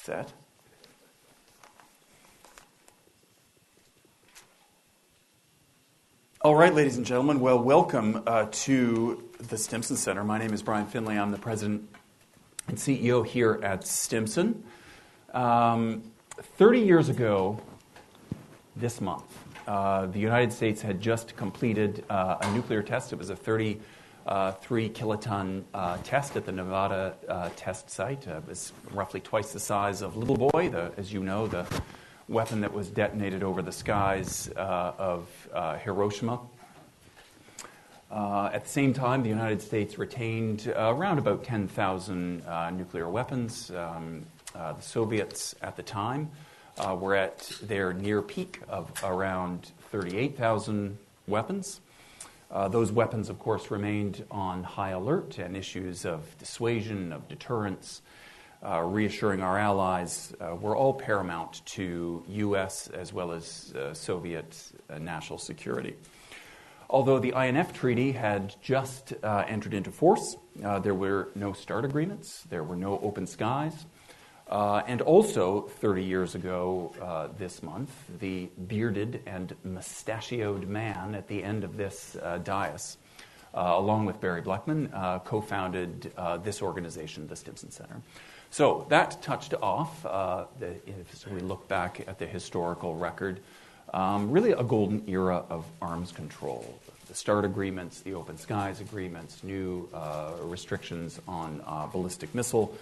set. All right, ladies and gentlemen, well, welcome to the Stimson Center. My name is Brian Finley. I'm the president and CEO here at Stimson. 30 years ago this month, the United States had just completed a nuclear test. It was a 33-kiloton test at the Nevada test site. It was roughly twice the size of Little Boy, as you know, the weapon that was detonated over the skies of Hiroshima. At the same time, the United States retained around about 10,000 nuclear weapons. The Soviets at the time were at their near peak of around 38,000 weapons. Those weapons, of course, remained on high alert, and issues of dissuasion, of deterrence, reassuring our allies were all paramount to U.S. as well as Soviet national security. Although the INF Treaty had just entered into force, there were no START agreements, there were no open skies, and also 30 years ago this month, the bearded and mustachioed man at the end of this dais, along with Barry Bleckman, co-founded this organization, the Stimson Center. So that touched off, as we look back at the historical record, really a golden era of arms control. The START agreements, the open skies agreements, new restrictions on ballistic missile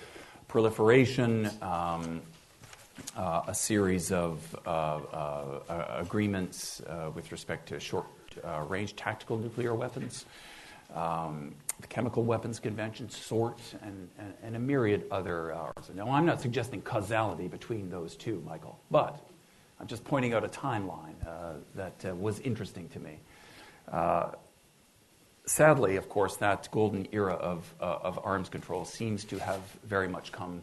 proliferation, a series of agreements with respect to short-range tactical nuclear weapons, the Chemical Weapons Convention, SORT, and a myriad other. Now, I'm not suggesting causality between those two, Michael, but I'm just pointing out a timeline that was interesting to me. Sadly, of course, that golden era of arms control seems to have very much come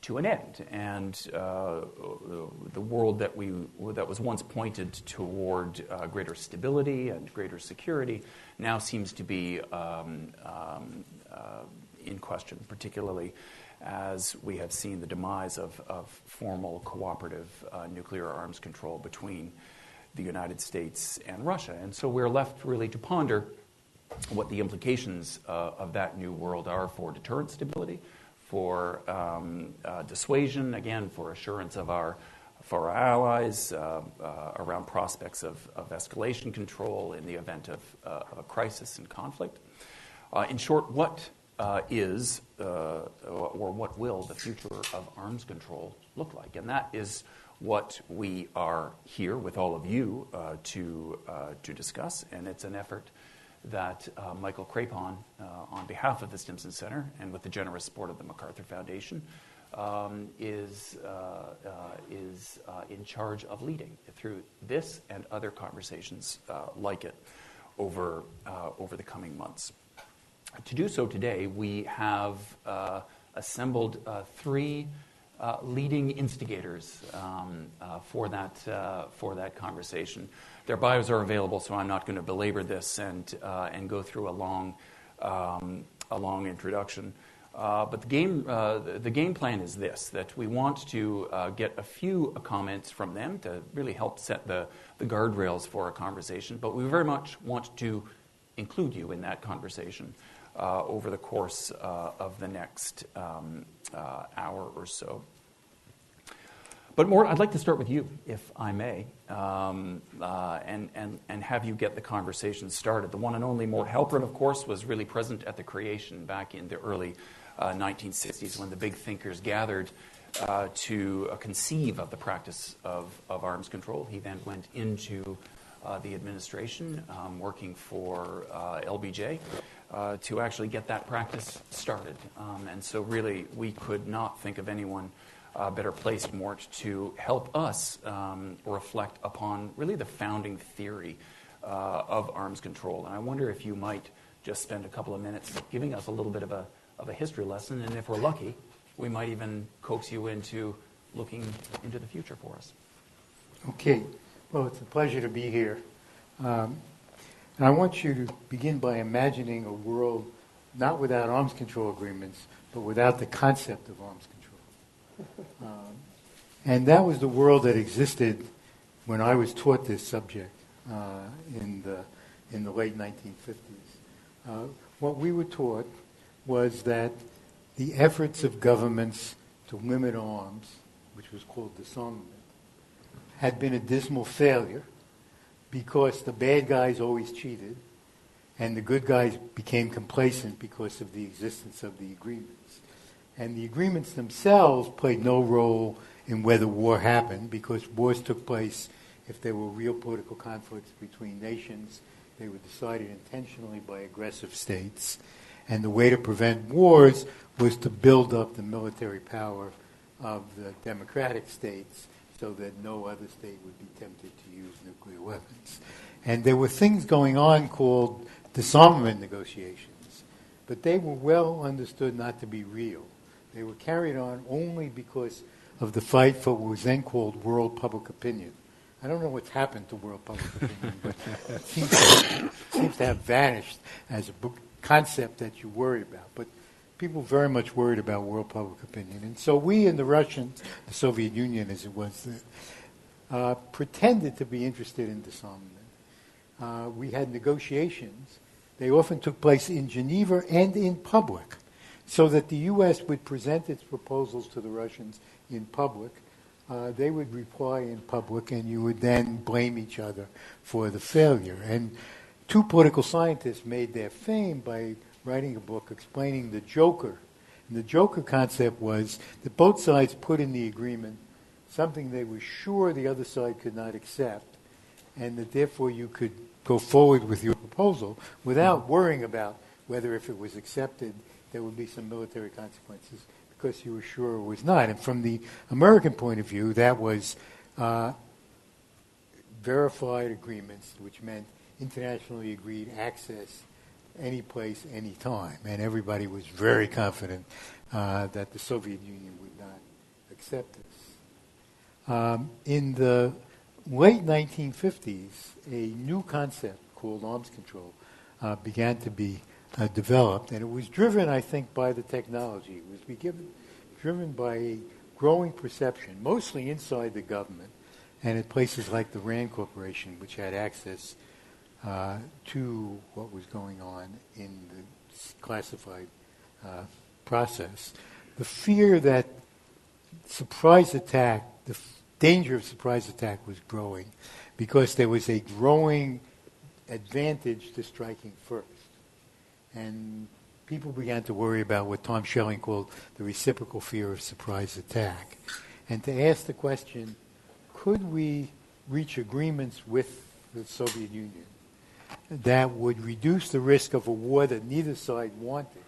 to an end, and the world that was once pointed toward greater stability and greater security now seems to be in question, particularly as we have seen the demise of formal cooperative nuclear arms control between the United States and Russia. And so we're left really to ponder what the implications of that new world are for deterrent stability, for dissuasion, again, for assurance for our allies around prospects of escalation control in the event of a crisis and conflict. In short, what is or what will the future of arms control look like? And that is what we are here with all of you to discuss, and it's an effort that Michael Crapon, on behalf of the Stimson Center and with the generous support of the MacArthur Foundation, is in charge of leading through this and other conversations like it over the coming months. To do so today, we have assembled three leading instigators for that conversation. Their bios are available, so I'm not going to belabor this and go through a long introduction. But the game plan is this: that we want to get a few comments from them to really help set the guardrails for a conversation. But we very much want to include you in that conversation over the course of the next hour or so. But Mort, I'd like to start with you, if I may, and have you get the conversation started. The one and only Mort Halperin, of course, was really present at the creation back in the early 1960s when the big thinkers gathered to conceive of the practice of arms control. He then went into the administration, working for LBJ, to actually get that practice started. And so really, we could not think of anyone better placed, Mort, to help us reflect upon really the founding theory of arms control. And I wonder if you might just spend a couple of minutes giving us a little bit of a history lesson, and if we're lucky, we might even coax you into looking into the future for us. Okay. Well, it's a pleasure to be here. And I want you to begin by imagining a world not without arms control agreements, but without the concept of arms control. And that was the world that existed when I was taught this subject in the late 1950s. What we were taught was that the efforts of governments to limit arms, which was called disarmament, had been a dismal failure because the bad guys always cheated and the good guys became complacent because of the existence of the agreements. And the agreements themselves played no role in whether war happened, because wars took place if there were real political conflicts between nations. They were decided intentionally by aggressive states. And the way to prevent wars was to build up the military power of the democratic states so that no other state would be tempted to use nuclear weapons. And there were things going on called disarmament negotiations, but they were well understood not to be real. They were carried on only because of the fight for what was then called world public opinion. I don't know what's happened to world public opinion, but it seems to have vanished as a concept that you worry about. But people very much worried about world public opinion. And so we and the Russians, the Soviet Union as it was then, pretended to be interested in disarmament. We had negotiations. They often took place in Geneva and in public, so that the U.S. would present its proposals to the Russians in public. They would reply in public, and you would then blame each other for the failure. And two political scientists made their fame by writing a book explaining the joker. And the joker concept was that both sides put in the agreement something they were sure the other side could not accept, and that therefore you could go forward with your proposal without worrying about whether if it was accepted there would be some military consequences, because you were sure it was not. And from the American point of view, that was verified agreements, which meant internationally agreed access any place, any time. And everybody was very confident that the Soviet Union would not accept this. In the late 1950s, a new concept called arms control began to be developed, and it was driven, I think, by the technology. It was driven by a growing perception, mostly inside the government, and at places like the RAND Corporation, which had access to what was going on in the classified process. The fear that surprise attack, the danger of surprise attack was growing because there was a growing advantage to striking first. And people began to worry about what Tom Schelling called the reciprocal fear of surprise attack. And to ask the question, could we reach agreements with the Soviet Union that would reduce the risk of a war that neither side wanted,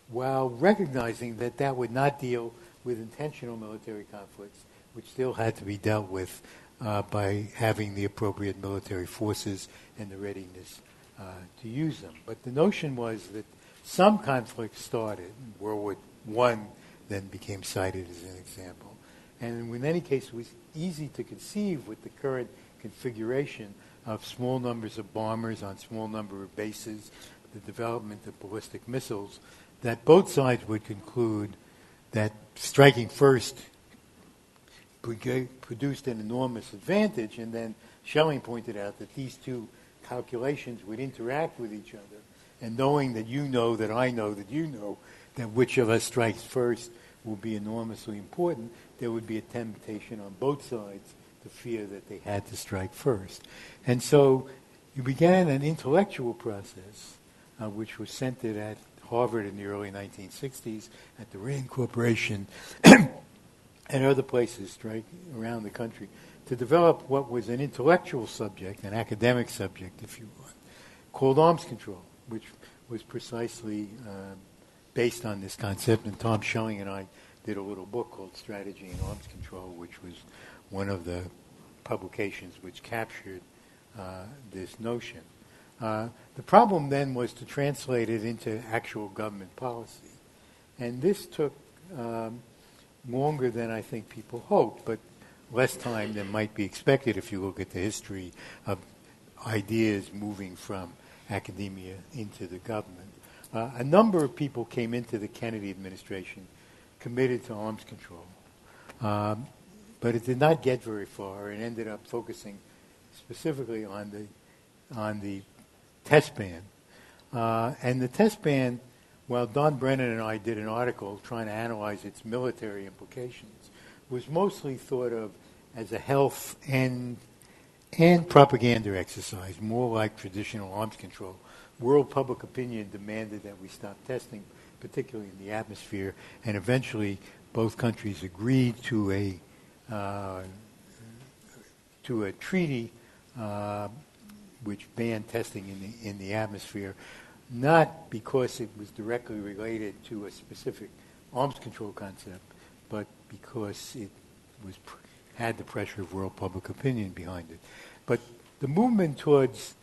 while recognizing that that would not deal with intentional military conflicts, which still had to be dealt with by having the appropriate military forces and the readiness to use them. But the notion was that some conflicts started. World War I then became cited as an example. And in any case, it was easy to conceive with the current configuration of small numbers of bombers on small number of bases, the development of ballistic missiles, that both sides would conclude that striking first produced an enormous advantage, and then Schelling pointed out that these two calculations would interact with each other, and knowing that you know that I know that you know that which of us strikes first will be enormously important, there would be a temptation on both sides to fear that they had to strike first. And so you began an intellectual process which was centered at Harvard in the early 1960s, at the RAND Corporation, and other places around the country, to develop what was an intellectual subject, an academic subject, if you want, called arms control, which was precisely based on this concept. And Tom Schelling and I did a little book called Strategy in Arms Control, which was one of the publications which captured this notion. The problem then was to translate it into actual government policy. And this took longer than I think people hoped, but less time than might be expected if you look at the history of ideas moving from academia into the government. A number of people came into the Kennedy administration committed to arms control. But it did not get very far and ended up focusing specifically on the test ban. And the test ban, while Don Brennan and I did an article trying to analyze its military implications, was mostly thought of as a health and propaganda exercise, more like traditional arms control. World public opinion demanded that we stop testing, particularly in the atmosphere, and eventually both countries agreed to a treaty which banned testing in the atmosphere, not because it was directly related to a specific arms control concept, but because it had the pressure of world public opinion behind it. But the movement towards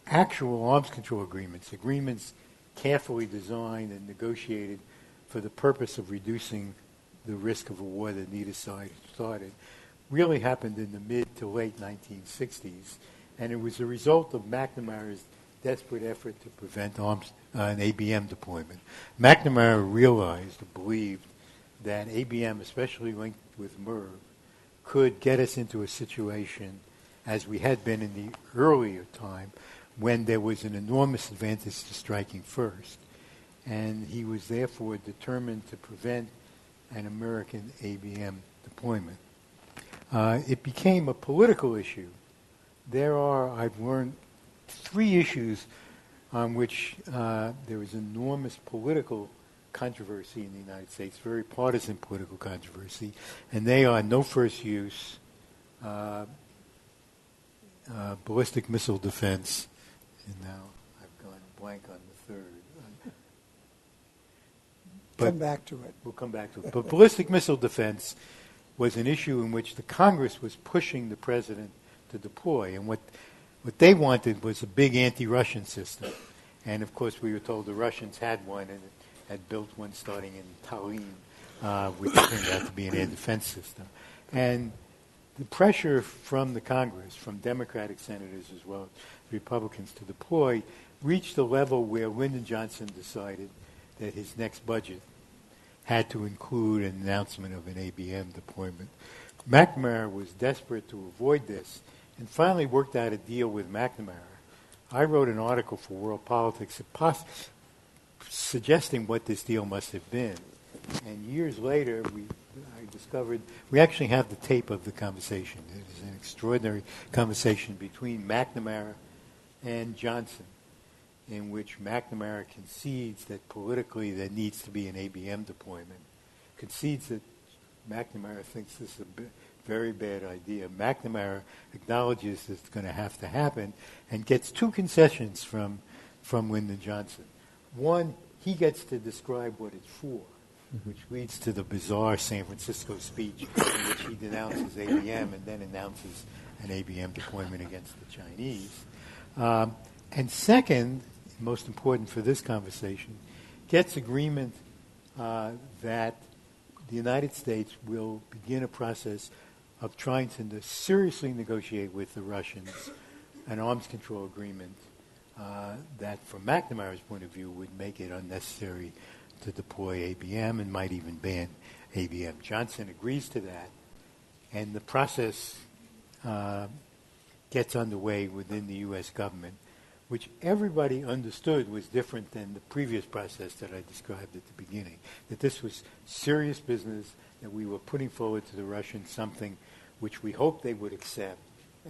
actual arms control agreements carefully designed and negotiated for the purpose of reducing the risk of a war that neither side started, really happened in the mid to late 1960s, and it was a result of McNamara's desperate effort to prevent an ABM deployment. McNamara realized or believed that ABM, especially linked with MERV, could get us into a situation, as we had been in the earlier time, when there was an enormous advantage to striking first. And he was therefore determined to prevent an American ABM deployment. It became a political issue. There are, I've learned, 3 issues on which there is enormous political controversy in the United States, very partisan political controversy, and they are no first use, ballistic missile defense, and now I've gone blank on the third. Come back to it. We'll come back to it. But ballistic missile defense was an issue in which the Congress was pushing the president to deploy, and what they wanted was a big anti-Russian system. And of course, we were told the Russians had one and had built one starting in Tallinn, which turned out to be an air defense system. And the pressure from the Congress, from Democratic senators as well as Republicans to deploy, reached a level where Lyndon Johnson decided that his next budget had to include an announcement of an ABM deployment. McNamara was desperate to avoid this and finally worked out a deal with McNamara. I wrote an article for World Politics suggesting what this deal must have been. And years later, I discovered we actually have the tape of the conversation. It is an extraordinary conversation between McNamara and Johnson, in which McNamara concedes that politically there needs to be an ABM deployment, concedes that McNamara thinks this is a very bad idea. McNamara acknowledges that it's going to have to happen and gets 2 concessions from Lyndon Johnson. One, he gets to describe what it's for, which leads to the bizarre San Francisco speech in which he denounces ABM and then announces an ABM deployment against the Chinese. And second, most important for this conversation, gets agreement that the United States will begin a process of trying to seriously negotiate with the Russians an arms control agreement that, from McNamara's point of view, would make it unnecessary to deploy ABM and might even ban ABM. Johnson agrees to that, and the process gets underway within the U.S. government, which everybody understood was different than the previous process that I described at the beginning, that this was serious business, that we were putting forward to the Russians something which we hoped they would accept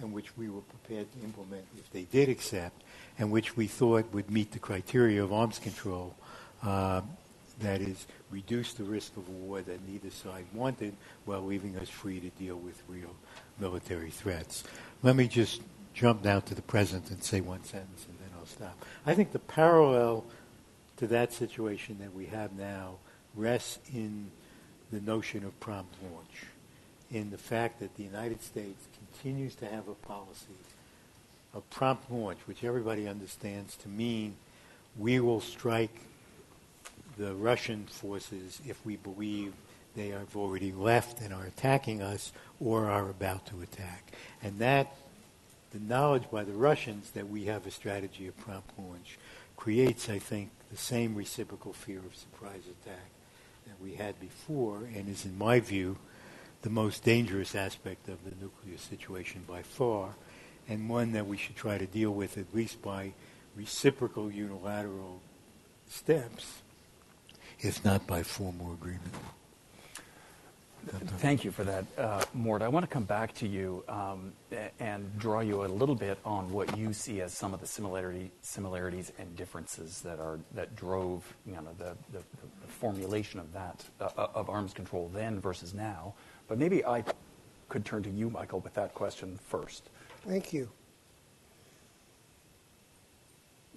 and which we were prepared to implement if they did accept, and which we thought would meet the criteria of arms control, that is, reduce the risk of a war that neither side wanted while leaving us free to deal with real military threats. Let me just jump down to the present and say one sentence and then I'll stop. I think the parallel to that situation that we have now rests in the notion of prompt launch, in the fact that the United States continues to have a policy of prompt launch, which everybody understands to mean we will strike the Russian forces if we believe they have already left and are attacking us or are about to attack. And that, the knowledge by the Russians that we have a strategy of prompt launch creates, I think, the same reciprocal fear of surprise attack that we had before, and is, in my view, the most dangerous aspect of the nuclear situation by far, and one that we should try to deal with at least by reciprocal unilateral steps, if not by formal agreement. Thank you for that, Mort. I want to come back to you and draw you a little bit on what you see as some of the similarities and differences that drove the formulation of that of arms control then versus now. But maybe I could turn to you, Michael, with that question first. Thank you.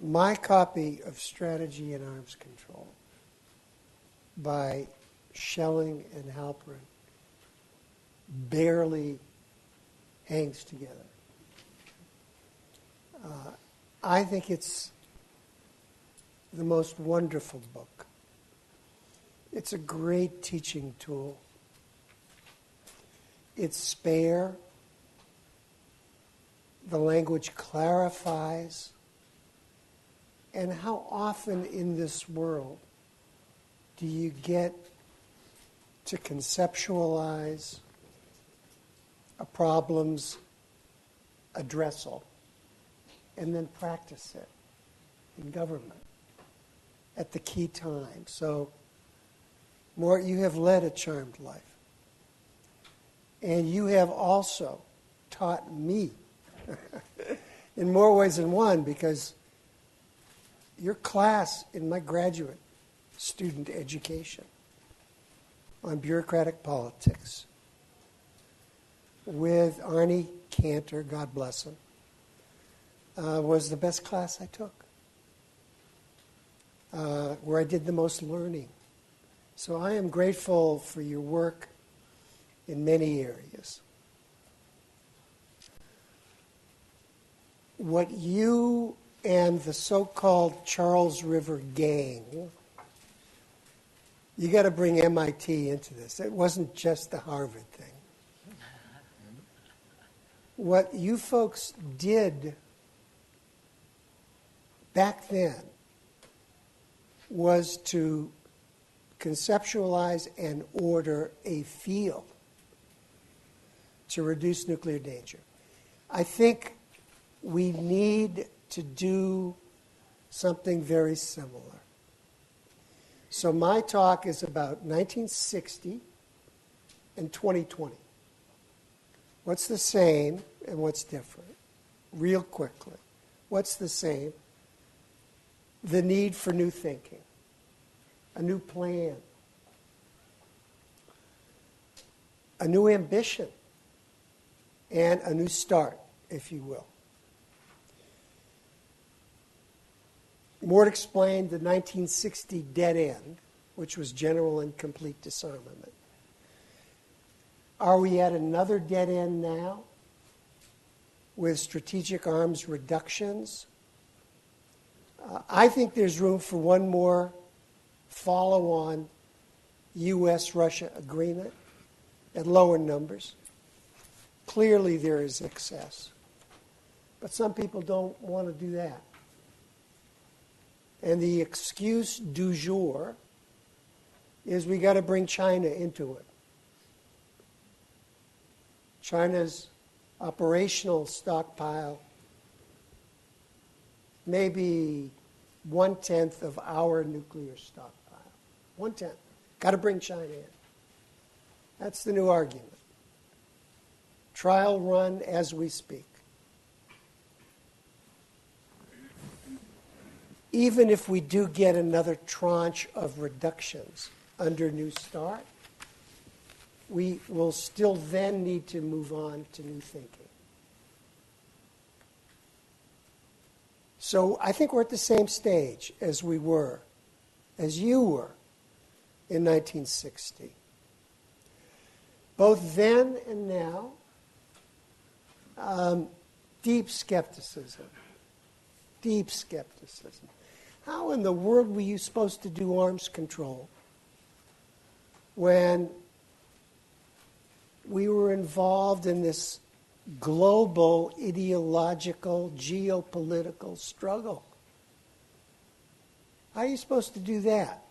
My copy of Strategy in Arms Control by Schelling and Halperin barely hangs together. I think it's the most wonderful book. It's a great teaching tool. It's spare. The language clarifies. And how often in this world do you get to conceptualize a problem's addressal and then practice it in government at the key time? So, Mort, you have led a charmed life. And you have also taught me in more ways than one, because your class in my graduate student education on bureaucratic politics with Arnie Cantor, God bless him, was the best class I took, where I did the most learning. So I am grateful for your work in many areas. What you and the so-called Charles River gang, you got to bring MIT into this. It wasn't just the Harvard thing. What you folks did back then was to conceptualize and order a field to reduce nuclear danger. I think we need to do something very similar. So my talk is about 1960 and 2020. What's the same and what's different? Real quickly. What's the same? The need for new thinking, a new plan, a new ambition, and a new start, if you will. Mort explained the 1960 dead end, which was general and complete disarmament. Are we at another dead end now with strategic arms reductions? I think there's room for one more follow-on U.S.-Russia agreement at lower numbers. Clearly there is excess. But some people don't want to do that. And the excuse du jour is we got to bring China into it. China's operational stockpile may be 1/10 of our nuclear stockpile. 1/10. Got to bring China in. That's the new argument. Trial run as we speak. Even if we do get another tranche of reductions under New START, we will still then need to move on to new thinking. So I think we're at the same stage as we were, as you were in 1960. Both then and now, deep skepticism. Deep skepticism. How in the world were you supposed to do arms control when we were involved in this global ideological, geopolitical struggle? How are you supposed to do that?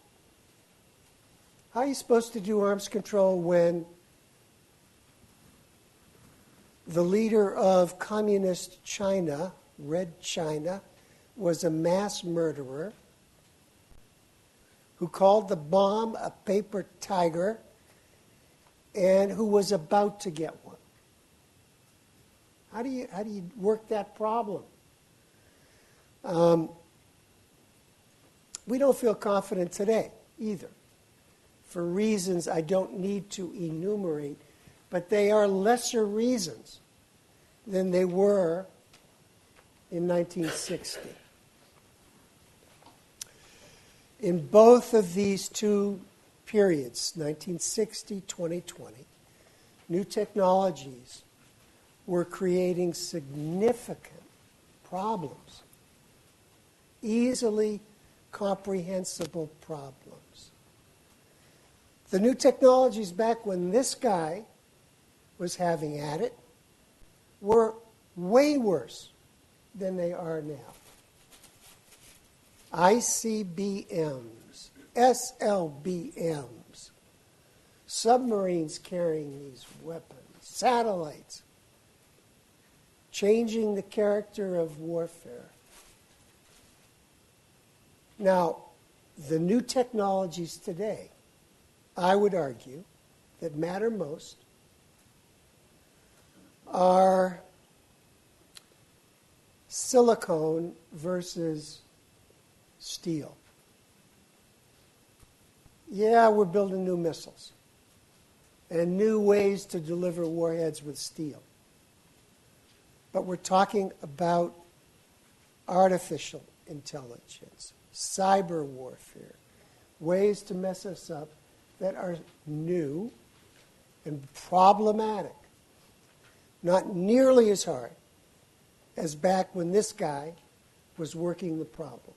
How are you supposed to do arms control when the leader of communist China, Red China, was a mass murderer who called the bomb a paper tiger and who was about to get one? How do you work that problem? We don't feel confident today either, for reasons I don't need to enumerate, but they are lesser reasons than they were in 1960. In both of these two periods, 1960, 2020, new technologies were creating significant problems, easily comprehensible problems. The new technologies back when this guy was having at it were way worse than they are now. ICBMs, SLBMs, submarines carrying these weapons, satellites, changing the character of warfare. Now, the new technologies today, I would argue, that matter most are silicone versus steel. Yeah, we're building new missiles and new ways to deliver warheads with steel. But we're talking about artificial intelligence, cyber warfare, ways to mess us up that are new and problematic. Not nearly as hard as back when this guy was working the problem.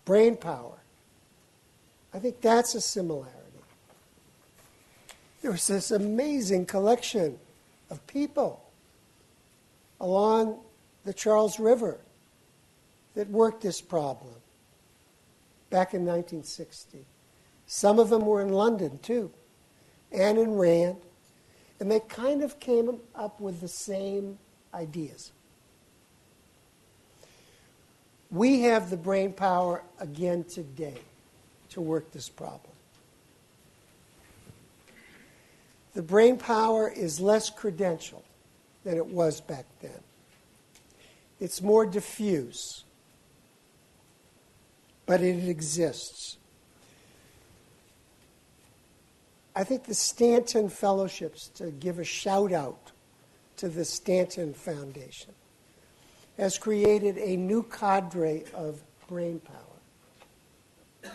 Brain power. I think that's a similarity. There was this amazing collection of people along the Charles River that worked this problem back in 1960. Some of them were in London, too, and in Rand, and they kind of came up with the same ideas. We have the brain power again today to work this problem. The brain power is less credentialed than it was back then. It's more diffuse, but it exists. I think the Stanton Fellowships, to give a shout out to the Stanton Foundation, has created a new cadre of brain power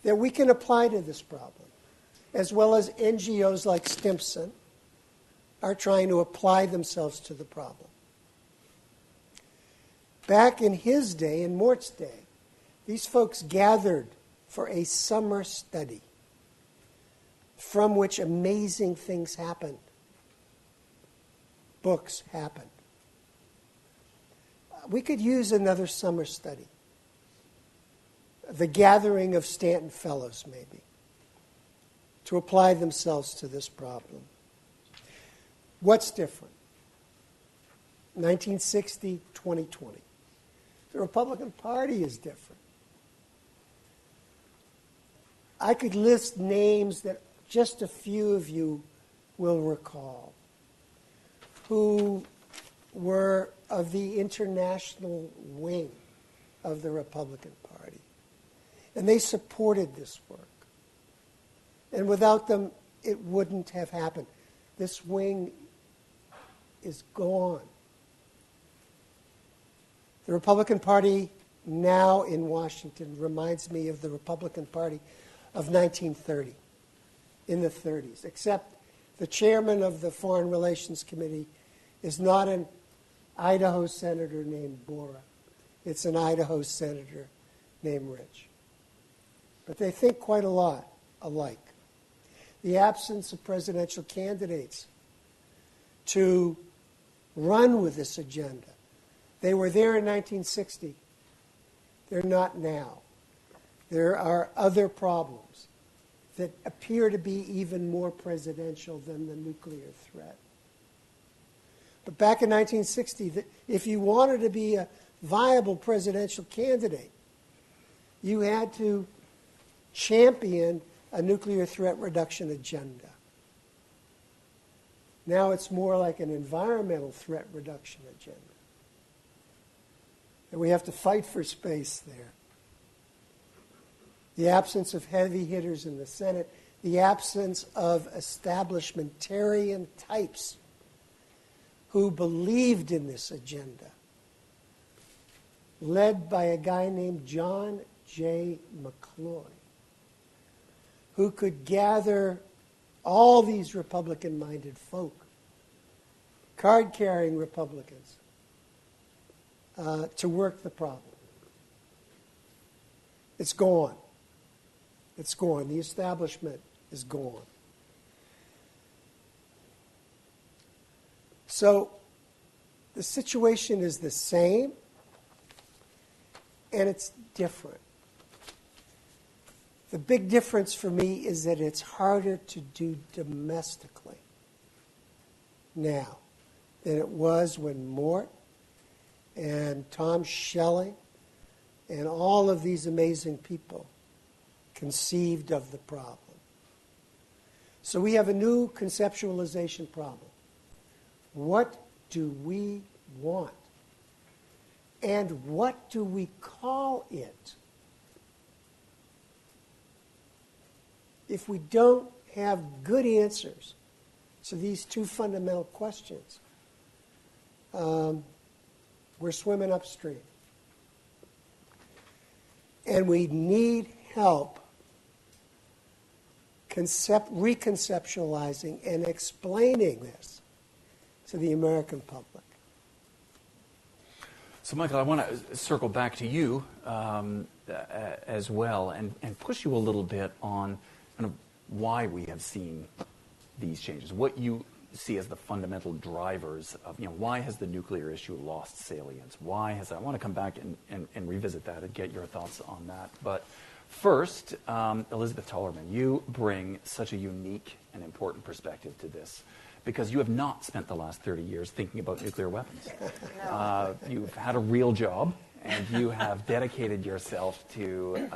that we can apply to this problem, as well as NGOs like Stimson are trying to apply themselves to the problem. Back in his day, in Mort's day, these folks gathered for a summer study from which amazing things happened. Books happened. We could use another summer study. The gathering of Stanton Fellows, maybe, to apply themselves to this problem. What's different? 1960, 2020. The Republican Party is different. I could list names that just a few of you will recall, who were of the international wing of the Republican Party. And they supported this work. And without them, it wouldn't have happened. This wing is gone. The Republican Party now in Washington reminds me of the Republican Party of 1930, in the 30s, except the chairman of the Foreign Relations Committee is not an Idaho senator named Bora. It's an Idaho senator named Rich. But they think quite a lot alike. The absence of presidential candidates to run with this agenda. They were there in 1960. They're not now. There are other problems that appear to be even more presidential than the nuclear threat. But back in 1960, if you wanted to be a viable presidential candidate, you had to champion a nuclear threat reduction agenda. Now it's more like an environmental threat reduction agenda. And we have to fight for space there. The absence of heavy hitters in the Senate, the absence of establishmentarian types who believed in this agenda, led by a guy named John J. McCloy, who could gather all these Republican-minded folk, card-carrying Republicans, to work the problem. It's gone. It's gone. The establishment is gone. So the situation is the same, and it's different. The big difference for me is that it's harder to do domestically now than it was when Mort and Tom Schelling and all of these amazing people conceived of the problem. So we have a new conceptualization problem. What do we want? And what do we call it? If we don't have good answers to these two fundamental questions, we're swimming upstream. And we need help reconceptualizing and explaining this to the American public. So, Michael, I want to circle back to you as well and push you a little bit on kind of why we have seen these changes, what you see as the fundamental drivers of, why has the nuclear issue lost salience? Why has I want to come back and revisit that and get your thoughts on that. But first, Elizabeth Tollerman, you bring such a unique and important perspective to this because you have not spent the last 30 years thinking about nuclear weapons. No. You've had a real job, and you have dedicated yourself to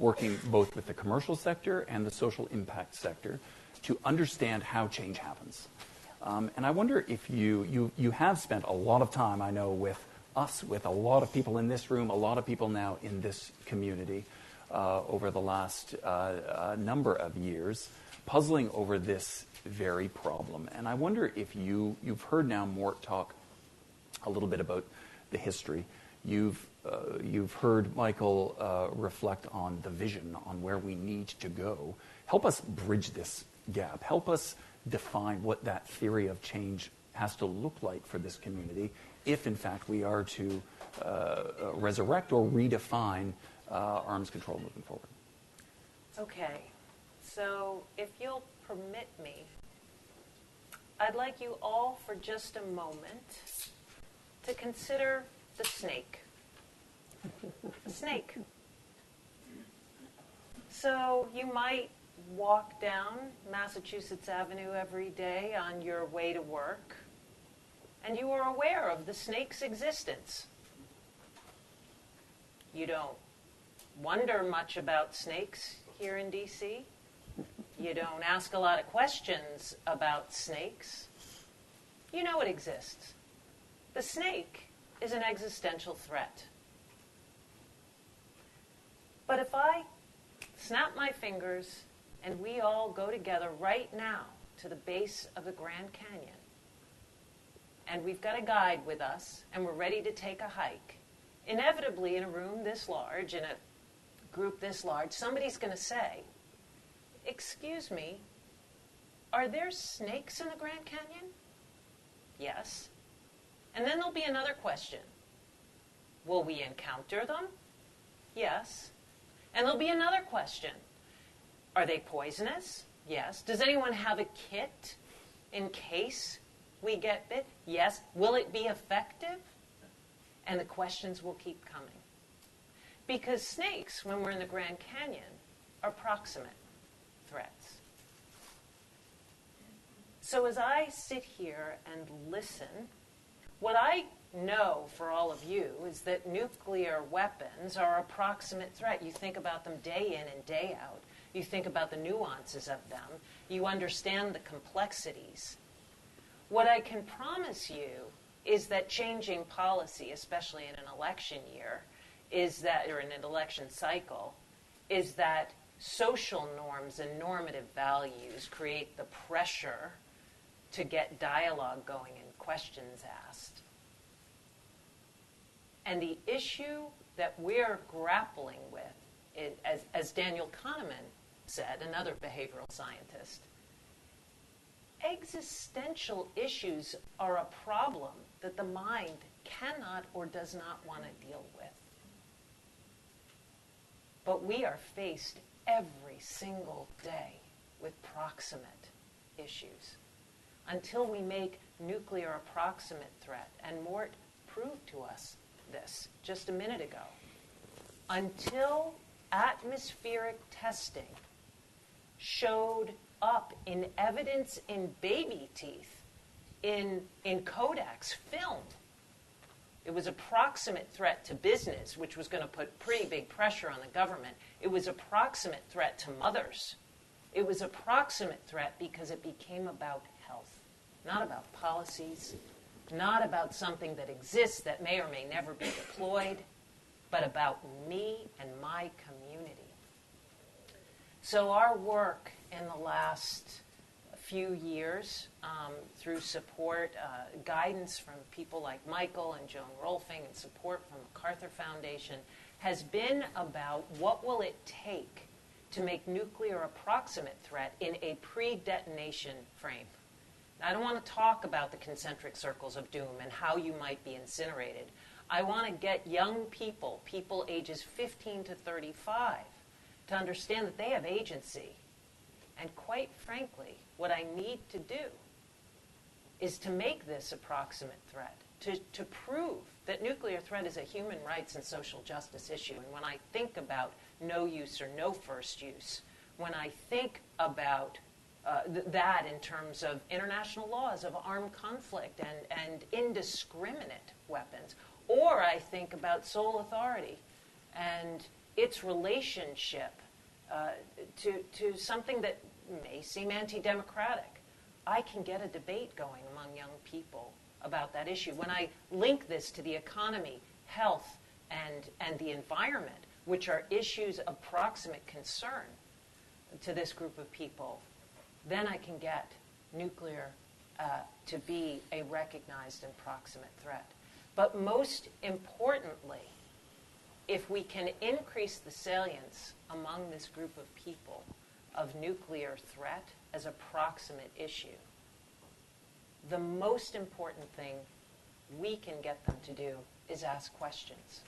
working both with the commercial sector and the social impact sector to understand how change happens. And I wonder if you have spent a lot of time, I know, with us, with a lot of people in this room, a lot of people now in this community over the last number of years, puzzling over this very problem. And I wonder if you've heard now Mort talk a little bit about the history. You've heard Michael reflect on the vision, on where we need to go. Help us bridge this gap. Help us define what that theory of change has to look like for this community if, in fact, we are to resurrect or redefine arms control moving forward. Okay, so if you'll permit me, I'd like you all for just a moment to consider the snake. The snake. So you might walk down Massachusetts Avenue every day on your way to work, and you are aware of the snake's existence. You don't wonder much about snakes here in D.C. You don't ask a lot of questions about snakes. You know it exists. The snake is an existential threat. But if I snap my fingers and we all go together right now to the base of the Grand Canyon, and we've got a guide with us, and we're ready to take a hike, inevitably in a room this large, in a group this large, somebody's going to say, "Excuse me, are there snakes in the Grand Canyon?" Yes. And then there'll be another question. Will we encounter them? Yes. And there'll be another question. Are they poisonous? Yes. Does anyone have a kit in case we get bit? Yes. Will it be effective? And the questions will keep coming. Because snakes, when we're in the Grand Canyon, are proximate threats. So as I sit here and listen, what I know for all of you is that nuclear weapons are a proximate threat. You think about them day in and day out. You think about the nuances of them. You understand the complexities. What I can promise you is that changing policy, especially in an election year, or in an election cycle, is that social norms and normative values create the pressure to get dialogue going and questions asked. And the issue that we're grappling with, as Daniel Kahneman said, another behavioral scientist, existential issues are a problem that the mind cannot or does not want to deal with. But we are faced every single day with proximate issues. Until we make nuclear a proximate threat, and Mort proved to us this just a minute ago, until atmospheric testing showed up in evidence in baby teeth, in Kodak's film. It was a proximate threat to business, which was going to put pretty big pressure on the government. It was a proximate threat to mothers. It was a proximate threat because it became about health, not about policies, not about something that exists that may or may never be deployed, but about me and my community. So our work in the last few years, through support, guidance from people like Michael and Joan Rolfing, and support from the MacArthur Foundation, has been about what will it take to make nuclear a proximate threat in a pre-detonation frame. Now, I don't want to talk about the concentric circles of doom and how you might be incinerated. I want to get young people ages 15 to 35, to understand that they have agency. And quite frankly, what I need to do is to make this a proximate threat, to prove that nuclear threat is a human rights and social justice issue. And when I think about no use or no first use, when I think about that in terms of international laws of armed conflict and indiscriminate weapons, or I think about sole authority and its relationship to something that may seem anti-democratic, I can get a debate going among young people about that issue. When I link this to the economy, health, and the environment, which are issues of proximate concern to this group of people, then I can get nuclear to be a recognized and proximate threat. But most importantly, if we can increase the salience among this group of people of nuclear threat as a proximate issue, the most important thing we can get them to do is ask questions.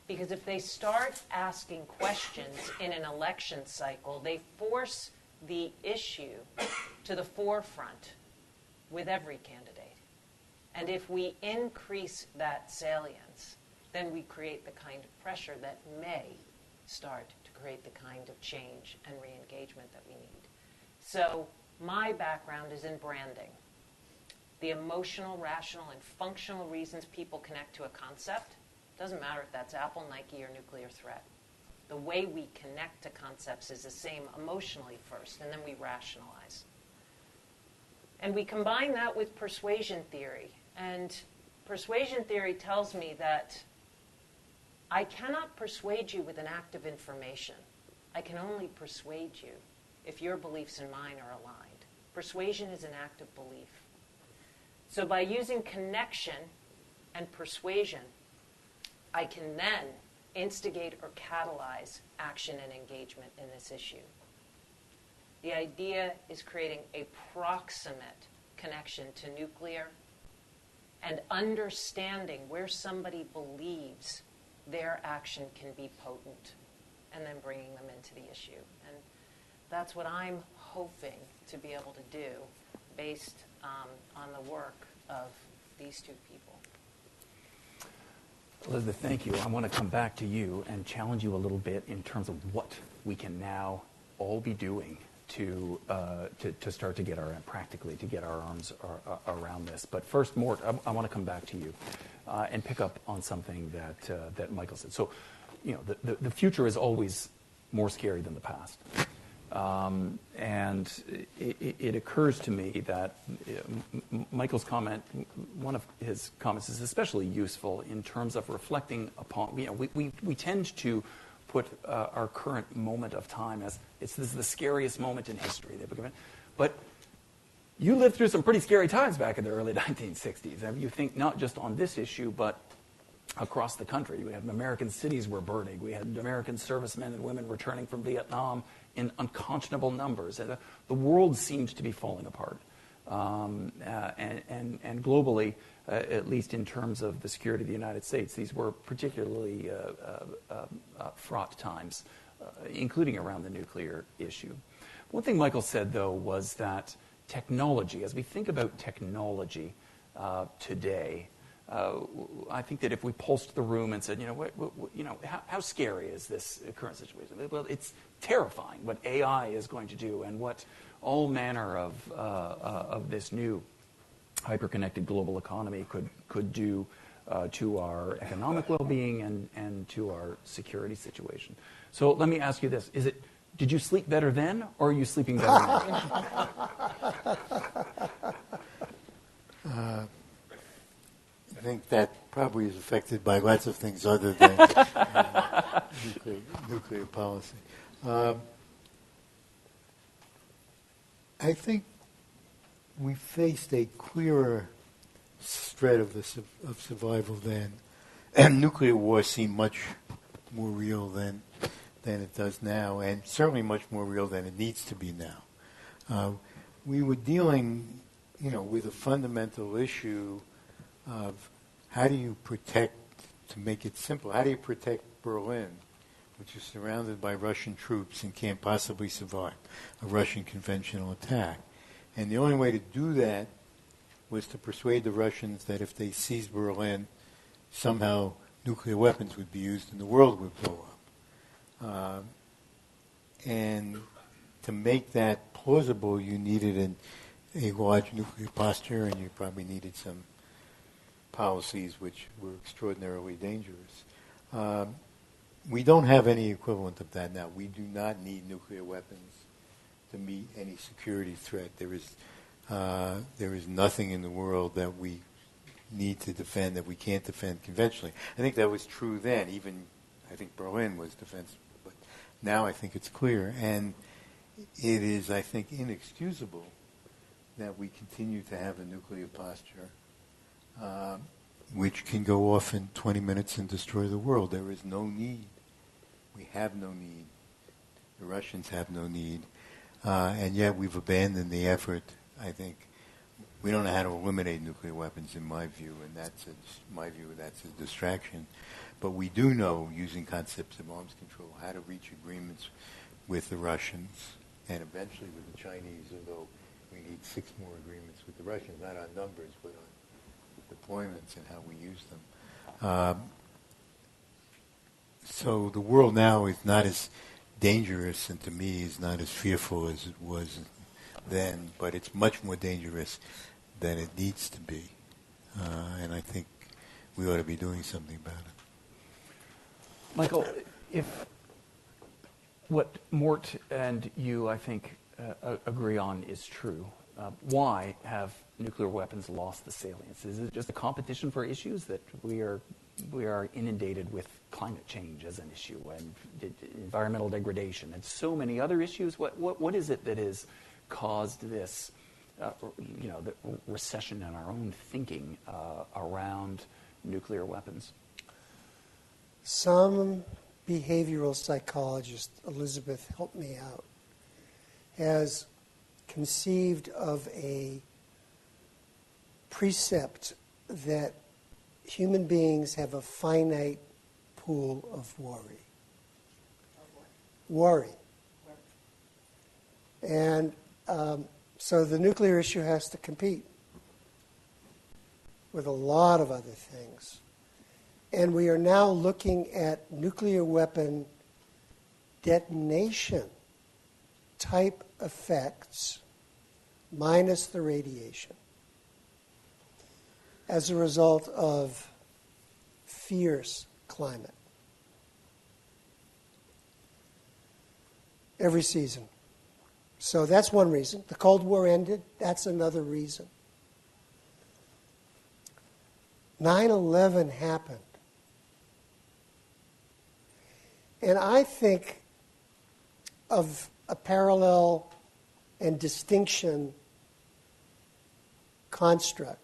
Because if they start asking questions in an election cycle, they force the issue to the forefront with every candidate. And if we increase that salience, then we create the kind of pressure that may start to create the kind of change and re-engagement that we need. So my background is in branding. The emotional, rational, and functional reasons people connect to a concept, doesn't matter if that's Apple, Nike, or nuclear threat. The way we connect to concepts is the same emotionally first, and then we rationalize. And we combine that with persuasion theory. And persuasion theory tells me that I cannot persuade you with an act of information. I can only persuade you if your beliefs and mine are aligned. Persuasion is an act of belief. So by using connection and persuasion, I can then instigate or catalyze action and engagement in this issue. The idea is creating a proximate connection to nuclear and understanding where somebody believes their action can be potent, and then bringing them into the issue. And that's what I'm hoping to be able to do based on the work of these two people. Elizabeth, thank you. I want to come back to you and challenge you a little bit in terms of what we can now all be doing to start to get our arms around this. But first, Mort, I want to come back to you and pick up on something that Michael said. So, the future is always more scary than the past. And it occurs to me that Michael's comment, one of his comments, is especially useful in terms of reflecting upon, we tend to put our current moment of time as this is the scariest moment in history. But you lived through some pretty scary times back in the early 1960s. I mean, you think not just on this issue, but across the country. We had American cities were burning. We had American servicemen and women returning from Vietnam in unconscionable numbers. And the world seemed to be falling apart. And globally, at least in terms of the security of the United States, these were particularly fraught times, including around the nuclear issue. One thing Michael said, though, was that technology, as we think about technology today, I think that if we pulsed the room and said, how scary is this current situation? Well, it's terrifying what AI is going to do and what all manner of this new hyper-connected global economy could do to our economic well-being and to our security situation. So let me ask you this: did you sleep better then, or are you sleeping better now? I think that probably is affected by lots of things other than nuclear policy. I think we faced a clearer threat of survival then, and nuclear war seemed much more real than it does now, and certainly much more real than it needs to be now. We were dealing, with a fundamental issue of how do you protect, to make it simple, how do you protect Berlin, which is surrounded by Russian troops and can't possibly survive a Russian conventional attack? And the only way to do that was to persuade the Russians that if they seized Berlin, somehow nuclear weapons would be used and the world would blow up. And to make that plausible, you needed a large nuclear posture, and you probably needed some policies which were extraordinarily dangerous. We don't have any equivalent of that now. We do not need nuclear weapons to meet any security threat. There is nothing in the world that we need to defend that we can't defend conventionally. I think that was true then. Even I think Berlin was defensible, but now I think it's clear. And it is, I think, inexcusable that we continue to have a nuclear posture which can go off in 20 minutes and destroy the world. There is no need. We have no need. The Russians have no need. And yet we've abandoned the effort, I think. We don't know how to eliminate nuclear weapons, in my view, and that's a distraction. But we do know, using concepts of arms control, how to reach agreements with the Russians and eventually with the Chinese, although we need 6 more agreements with the Russians, not on numbers, but on deployments and how we use them. So the world now is not as dangerous, and to me is not as fearful as it was then, but it's much more dangerous than it needs to be. And I think we ought to be doing something about it. Michael, if what Mort and you, I think, agree on is true, why have nuclear weapons lost the salience? Is it just a competition for issues that we are inundated with climate change as an issue and environmental degradation and so many other issues? What is it that has caused this, the recession in our own thinking around nuclear weapons? Some behavioral psychologist, Elizabeth, help me out, has conceived of a precept that human beings have a finite pool of worry. Worry. And so the nuclear issue has to compete with a lot of other things. And we are now looking at nuclear weapon detonation type effects minus the radiation as a result of fierce climate. Every season. So that's one reason. The Cold War ended. That's another reason. 9/11 happened. And I think of a parallel and distinction construct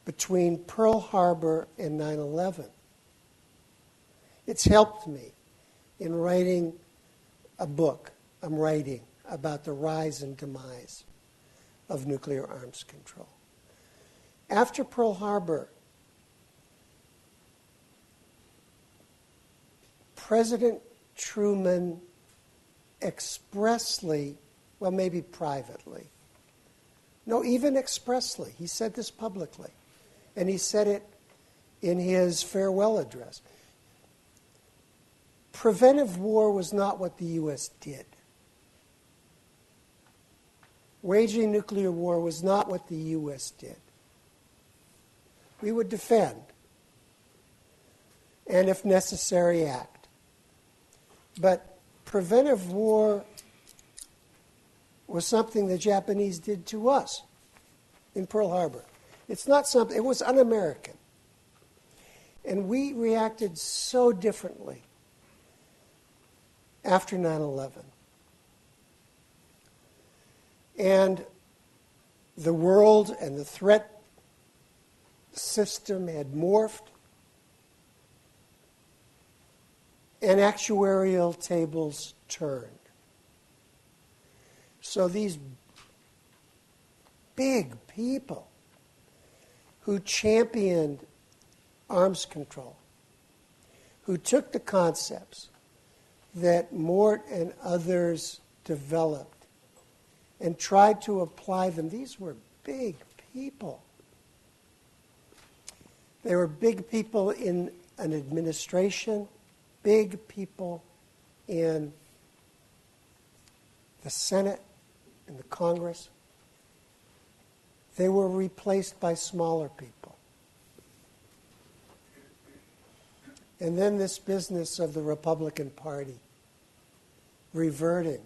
between Pearl Harbor and 9/11. It's helped me in writing a book I'm writing about the rise and demise of nuclear arms control. After Pearl Harbor, President Truman expressly, well, maybe privately, no, even expressly, he said this publicly, and he said it in his farewell address. Preventive war was not what the U.S. did. Waging nuclear war was not what the U.S. did. We would defend, and if necessary, act. But preventive war was something the Japanese did to us in Pearl Harbor. It's not something, it was un-American. And we reacted so differently after 9/11. And the world and the threat system had morphed, and actuarial tables turned. So these big people who championed arms control, who took the concepts that Mort and others developed and tried to apply them, these were big people. They were big people in an administration, big people in the Senate, in the Congress. They were replaced by smaller people. And then this business of the Republican Party reverting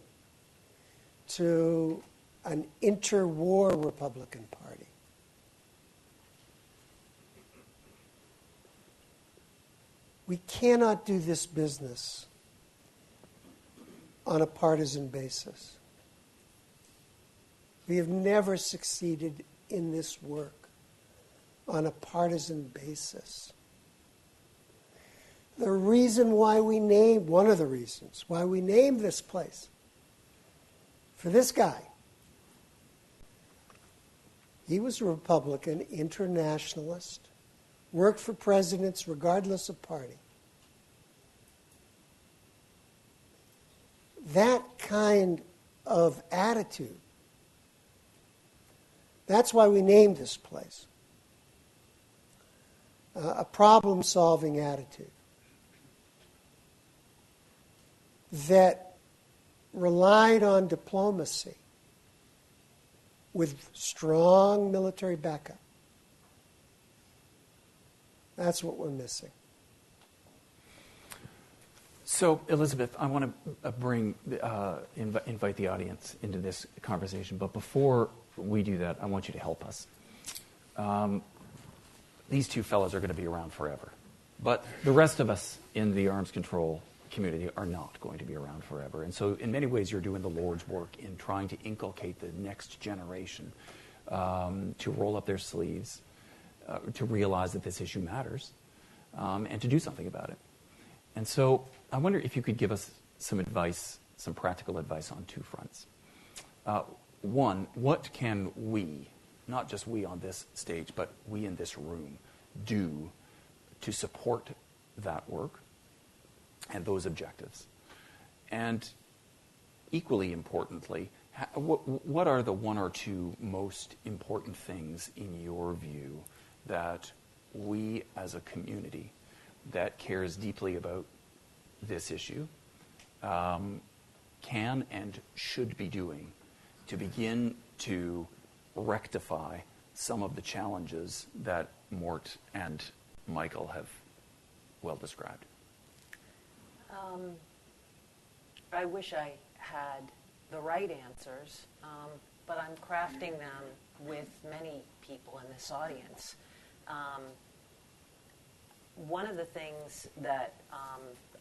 to an interwar Republican Party. We cannot do this business on a partisan basis. We have never succeeded in this work on a partisan basis. The reason why we named, one of the reasons why we named this place for this guy, he was a Republican, internationalist, worked for presidents regardless of party. That kind of attitude, that's why we named this place. A problem-solving attitude that relied on diplomacy with strong military backup. That's what we're missing. So, Elizabeth, I want to invite the audience into this conversation. But before we do that, I want you to help us. These two fellows are going to be around forever. But the rest of us in the arms control community are not going to be around forever. And so in many ways, you're doing the Lord's work in trying to inculcate the next generation to roll up their sleeves, to realize that this issue matters, and to do something about it. And so I wonder if you could give us some advice, some practical advice on two fronts. One, what can we, not just we on this stage, but we in this room, do to support that work and those objectives? And equally importantly, what are the one or two most important things in your view that we as a community that cares deeply about this issue can and should be doing to begin to rectify some of the challenges that Mort and Michael have well described? I wish I had the right answers, but I'm crafting them with many people in this audience. One of the things that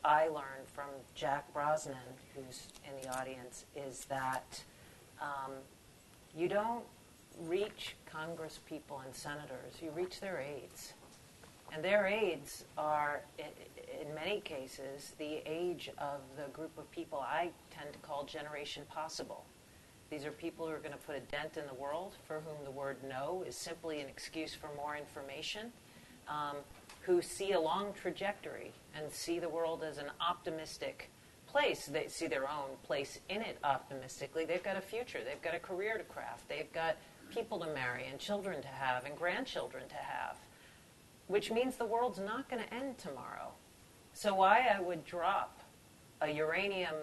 I learned from Jack Brosnan, who's in the audience, is that you don't reach Congress people and senators, you reach their aides. And their aides are, in many cases, the age of the group of people I tend to call Generation Possible. These are people who are going to put a dent in the world, for whom the word no is simply an excuse for more information, who see a long trajectory and see the world as an optimistic place. They see their own place in it optimistically. They've got a future. They've got a career to craft. They've got people to marry and children to have and grandchildren to have, which means the world's not going to end tomorrow. So why I would drop a uranium,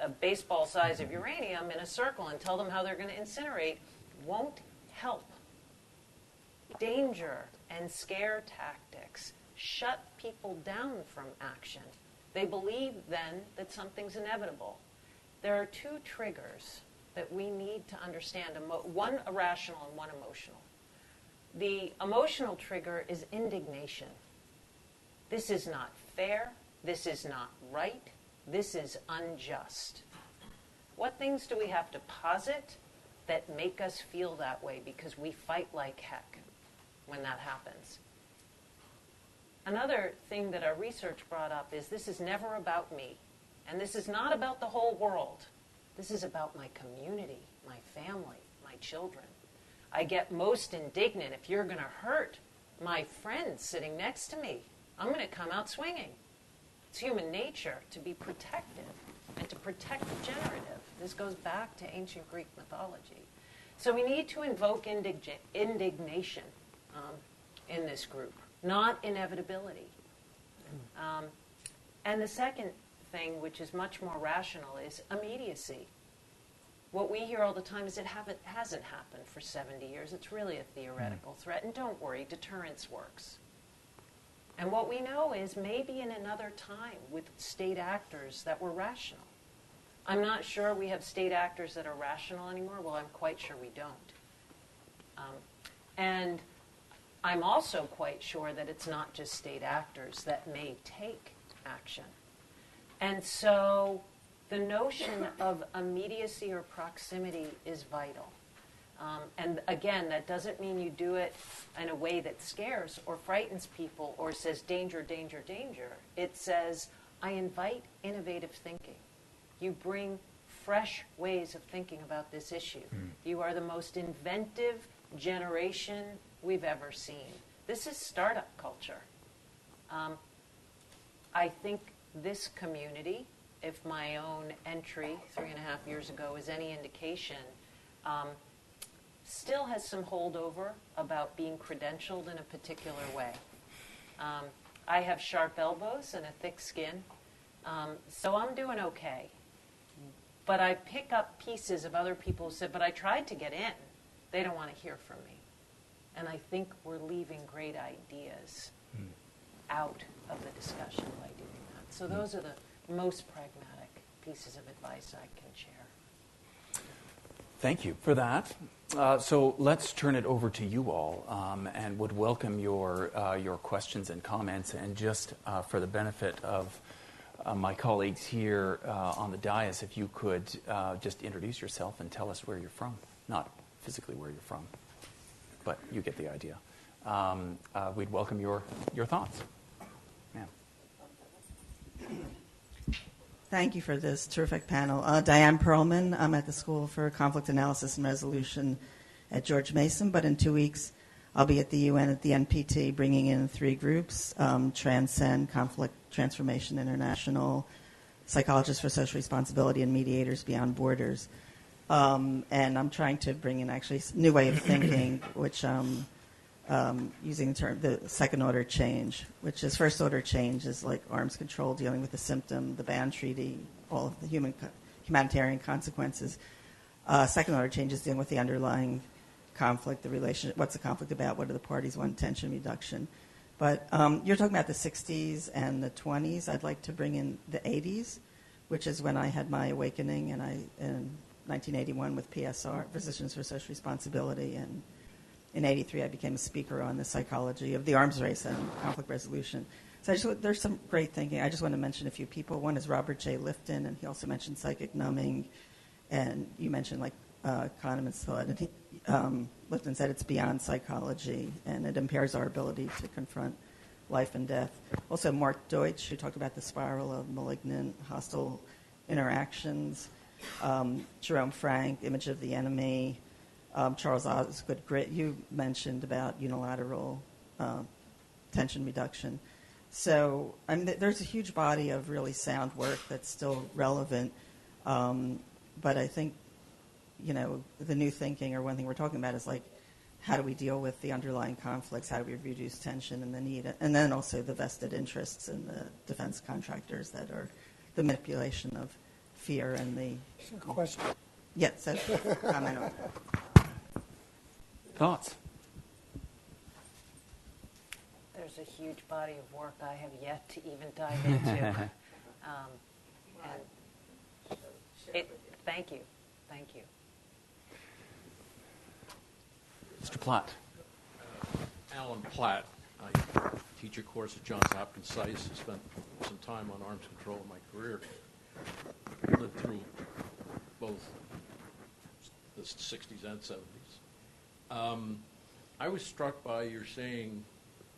a baseball size of uranium in a circle and tell them how they're going to incinerate won't help. Danger and scare tactics shut people down from action. They believe then that something's inevitable. There are two triggers that we need to understand, one irrational and one emotional. The emotional trigger is indignation. This is not fair. This is not right. This is unjust. What things do we have to posit that make us feel that way? Because we fight like heck when that happens. Another thing that our research brought up is this is never about me. And this is not about the whole world. This is about my community, my family, my children. I get most indignant if you're going to hurt my friend sitting next to me. I'm going to come out swinging. It's human nature to be protective and to protect the generative. This goes back to ancient Greek mythology. So we need to invoke indignation in this group, not inevitability. And the second thing, which is much more rational, is immediacy. What we hear all the time is it hasn't happened for 70 years. It's really a theoretical threat. And don't worry, deterrence works. And what we know is maybe in another time with state actors that were rational. I'm not sure we have state actors that are rational anymore. Well, I'm quite sure we don't. And I'm also quite sure that it's not just state actors that may take action. And so the notion of immediacy or proximity is vital. And again, that doesn't mean you do it in a way that scares or frightens people or says danger, danger, danger. It says, I invite innovative thinking. You bring fresh ways of thinking about this issue. You are the most inventive generation we've ever seen. This is startup culture. I think this community, if my own entry 3.5 years ago is any indication, still has some holdover about being credentialed in a particular way. I have sharp elbows and a thick skin, so I'm doing okay. But I pick up pieces of other people who said, but I tried to get in. They don't want to hear from me. And I think we're leaving great ideas out of the discussion by doing that. So those are the most pragmatic pieces of advice I can share. Thank you for that. So let's turn it over to you all, and would welcome your questions and comments. And just for the benefit of my colleagues here on the dais, if you could just introduce yourself and tell us where you're from. Not physically where you're from, but you get the idea. We'd welcome your thoughts. Ma'am. Thank you for this terrific panel. Diane Perlman. I'm at the School for Conflict Analysis and Resolution at George Mason, but in 2 weeks I'll be at the UN at the NPT bringing in 3 groups, Transcend, Conflict Transformation International, Psychologists for Social Responsibility, and Mediators Beyond Borders. And I'm trying to bring in actually a new way of thinking, which using the term the second order change, which is first order change is like arms control, dealing with the symptom, the ban treaty, all of the humanitarian consequences. Second order change is dealing with the underlying conflict, the relationship, what's the conflict about, what do the parties want, tension reduction. But you're talking about the 60s and the 20s. I'd like to bring in the 80s, which is when I had my awakening, and in 1981 with PSR, Physicians for Social Responsibility, and in 83 I became a speaker on the psychology of the arms race and conflict resolution. So there's some great thinking. I just want to mention a few people. One is Robert J. Lifton, and he also mentioned psychic numbing, and you mentioned like Kahneman's thought. And Lifton said it's beyond psychology, and it impairs our ability to confront life and death. Also, Mark Deutsch, who talked about the spiral of malignant, hostile interactions. Jerome Frank, Image of the Enemy. Charles Osgood Grit, you mentioned about unilateral tension reduction. So, I mean, there's a huge body of really sound work that's still relevant, but I think, the new thinking, or one thing we're talking about, is like, how do we deal with the underlying conflicts? How do we reduce tension and the need? And then also the vested interests in the defense contractors that are the manipulation of fear and the... Question. Yes, comment on that. Thoughts? There's a huge body of work I have yet to even dive into. Thank you. Mr. Platt. Alan Platt. I teach a course at Johns Hopkins SAIS. I spent some time on arms control in my career. Lived through both the 60s and 70s. I was struck by your saying,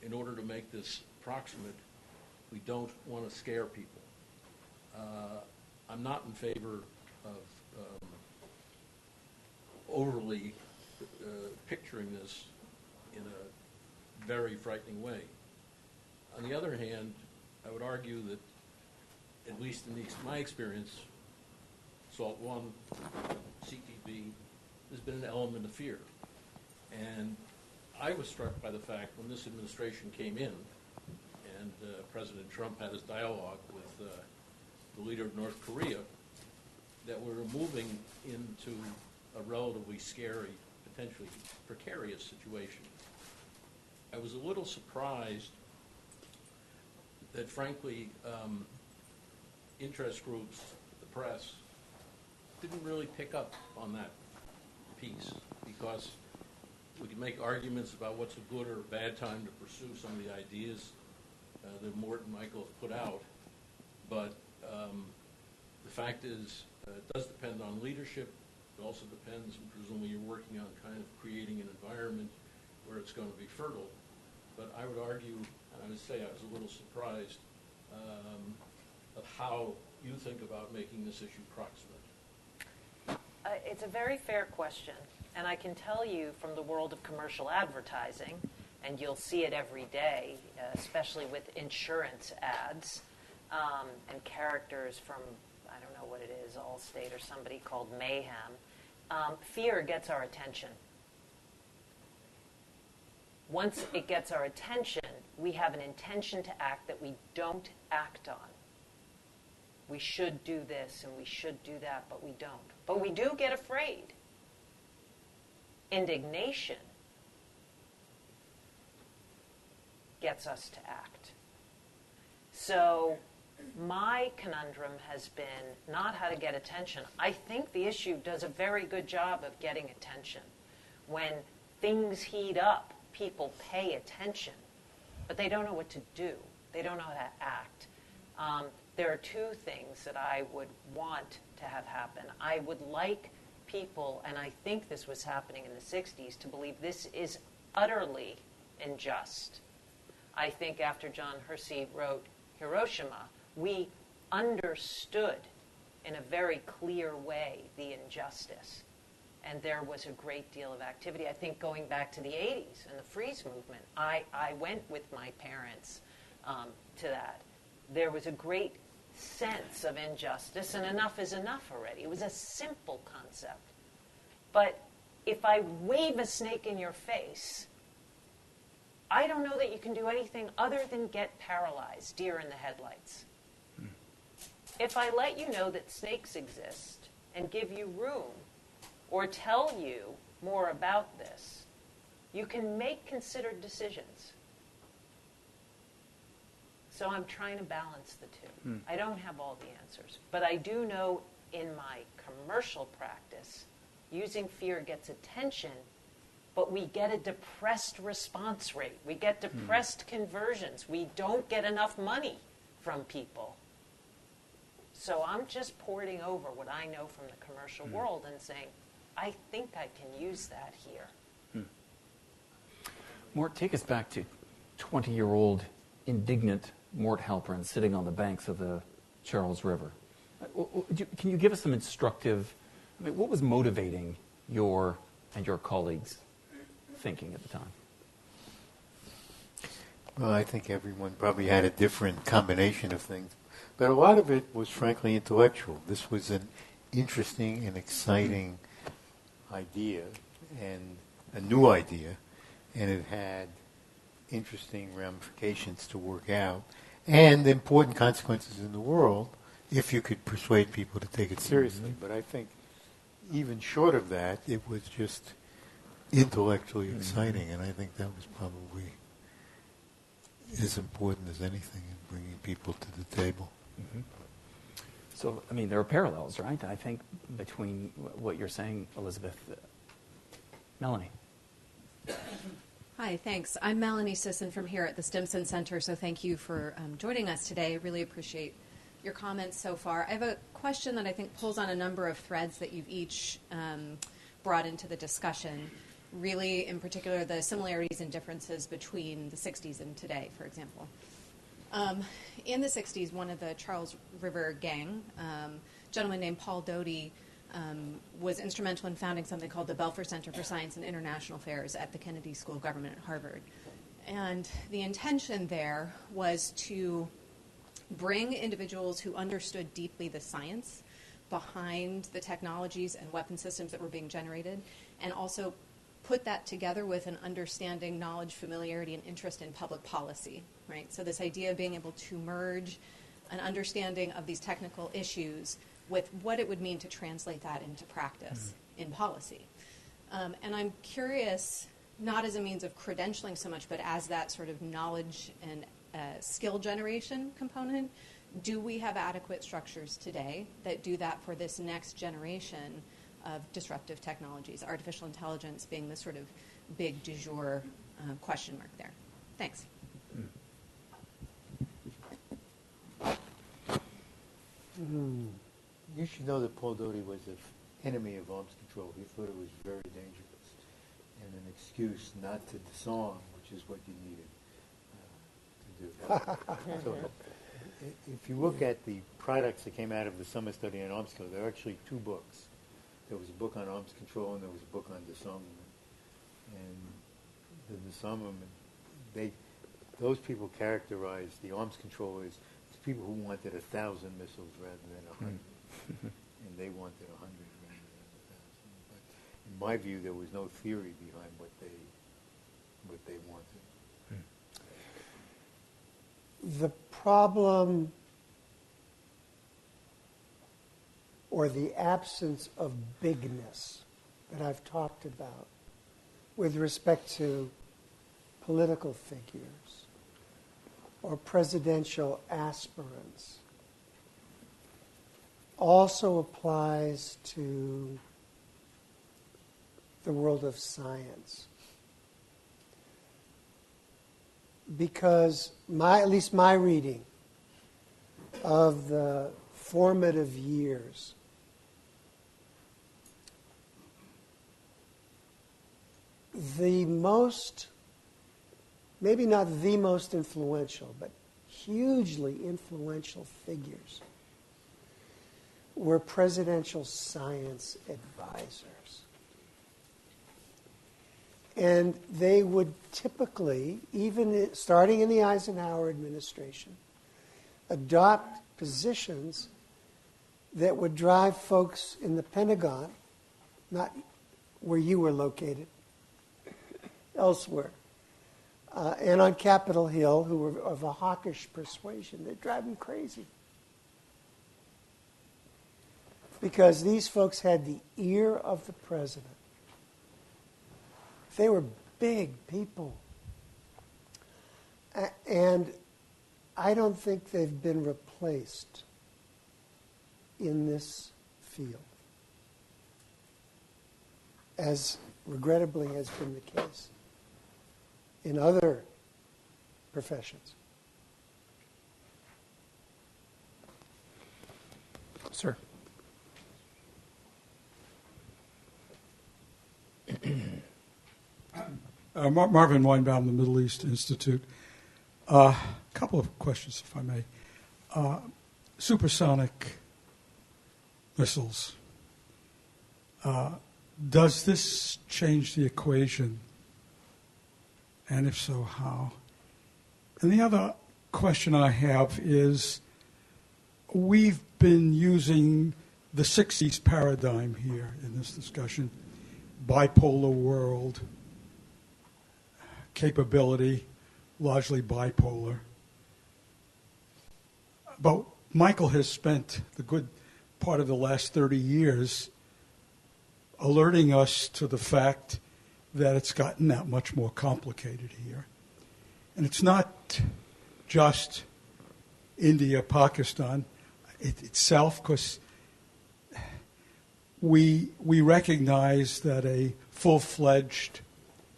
in order to make this proximate, we don't want to scare people. I'm not in favor of overly picturing this in a very frightening way. On the other hand, I would argue that, at least in my experience, SALT 1, CTB, there's been an element of fear. And I was struck by the fact when this administration came in and President Trump had his dialogue with the leader of North Korea, that we were moving into a relatively scary, potentially precarious situation. I was a little surprised that, frankly, interest groups, the press, didn't really pick up on that piece, because we can make arguments about what's a good or a bad time to pursue some of the ideas that Mort and Michael have put out, but the fact is it does depend on leadership. It also depends, and presumably you're working on kind of creating an environment where it's going to be fertile. But I would argue, and I would say I was a little surprised of how you think about making this issue proximate. It's a very fair question, and I can tell you from the world of commercial advertising, and you'll see it every day, especially with insurance ads, and characters from, I don't know what it is, Allstate or somebody called Mayhem. Fear gets our attention. Once it gets our attention, we have an intention to act that we don't act on. We should do this and we should do that, but we don't. But we do get afraid. Indignation gets us to act. So my conundrum has been not how to get attention. I think the issue does a very good job of getting attention. When things heat up, people pay attention, but they don't know what to do. They don't know how to act. There are two things that I would want to have happen. I would like people, and I think this was happening in the 60s, to believe this is utterly unjust. I think after John Hersey wrote Hiroshima, we understood in a very clear way the injustice. And there was a great deal of activity. I think going back to the 80s and the freeze movement, I went with my parents to that. There was a great sense of injustice, and enough is enough already. It was a simple concept. But if I wave a snake in your face, I don't know that you can do anything other than get paralyzed, deer in the headlights. If I let you know that snakes exist and give you room or tell you more about this, you can make considered decisions. So I'm trying to balance the two. I don't have all the answers, but I do know in my commercial practice, using fear gets attention, but we get a depressed response rate. We get depressed conversions. We don't get enough money from people. So I'm just porting over what I know from the commercial world and saying, I think I can use that here. Mort, take us back to 20-year-old indignant Mort Halperin sitting on the banks of the Charles River. Can you give us some instructive, what was motivating your and your colleagues' thinking at the time? Well, I think everyone probably had a different combination of things. But a lot of it was frankly intellectual. This was an interesting and exciting idea, and a new idea, and it had interesting ramifications to work out, and important consequences in the world if you could persuade people to take it seriously. But I think even short of that, it was just intellectually exciting, and I think that was probably as important as anything in bringing people to the table. So, there are parallels, right? I think between what you're saying, Elizabeth. Melanie. Hi, thanks. I'm Melanie Sisson from here at the Stimson Center, so thank you for joining us today. I really appreciate your comments so far. I have a question that I think pulls on a number of threads that you've each brought into the discussion. Really, in particular, the similarities and differences between the 60s and today, for example. In the 60s, one of the Charles River gang, a gentleman named Paul Doty, was instrumental in founding something called the Belfer Center for Science and International Affairs at the Kennedy School of Government at Harvard. And the intention there was to bring individuals who understood deeply the science behind the technologies and weapon systems that were being generated, and also put that together with an understanding, knowledge, familiarity, and interest in public policy, right? So this idea of being able to merge an understanding of these technical issues with what it would mean to translate that into practice in policy. And I'm curious, not as a means of credentialing so much, but as that sort of knowledge and skill generation component, do we have adequate structures today that do that for this next generation of disruptive technologies, artificial intelligence being the sort of big du jour question mark there? Thanks. You should know that Paul Doty was an enemy of arms control. He thought it was very dangerous and an excuse not to disarm, which is what you needed to do. So, if you look at the products that came out of the summer study on arms control, there are actually two books. There was a book on arms control and there was a book on disarmament. And the disarmament, those people characterized the arms control as people who wanted 1,000 missiles rather than 100. And they wanted 100 rather than 1,000. But in my view, there was no theory behind what they wanted. The problem or the absence of bigness that I've talked about with respect to political figures or presidential aspirants also applies to the world of science. Because at least my reading of the formative years the most, maybe not the most influential, but hugely influential figures were presidential science advisors. And they would typically, even starting in the Eisenhower administration, adopt positions that would drive folks in the Pentagon, not where you were located, elsewhere, and on Capitol Hill, who were of a hawkish persuasion. They drive them crazy. Because these folks had the ear of the president. They were big people. And I don't think they've been replaced in this field, as regrettably has been the case in other professions. Sir. Marvin Weinbaum, the Middle East Institute. A couple of questions, if I may. Supersonic missiles. Does this change the equation? And if so, how? And the other question I have is, we've been using the 60s paradigm here in this discussion. Bipolar world, capability, largely bipolar. But Michael has spent the good part of the last 30 years alerting us to the fact that it's gotten that much more complicated here. And it's not just India, Pakistan itself, because we recognize that a full-fledged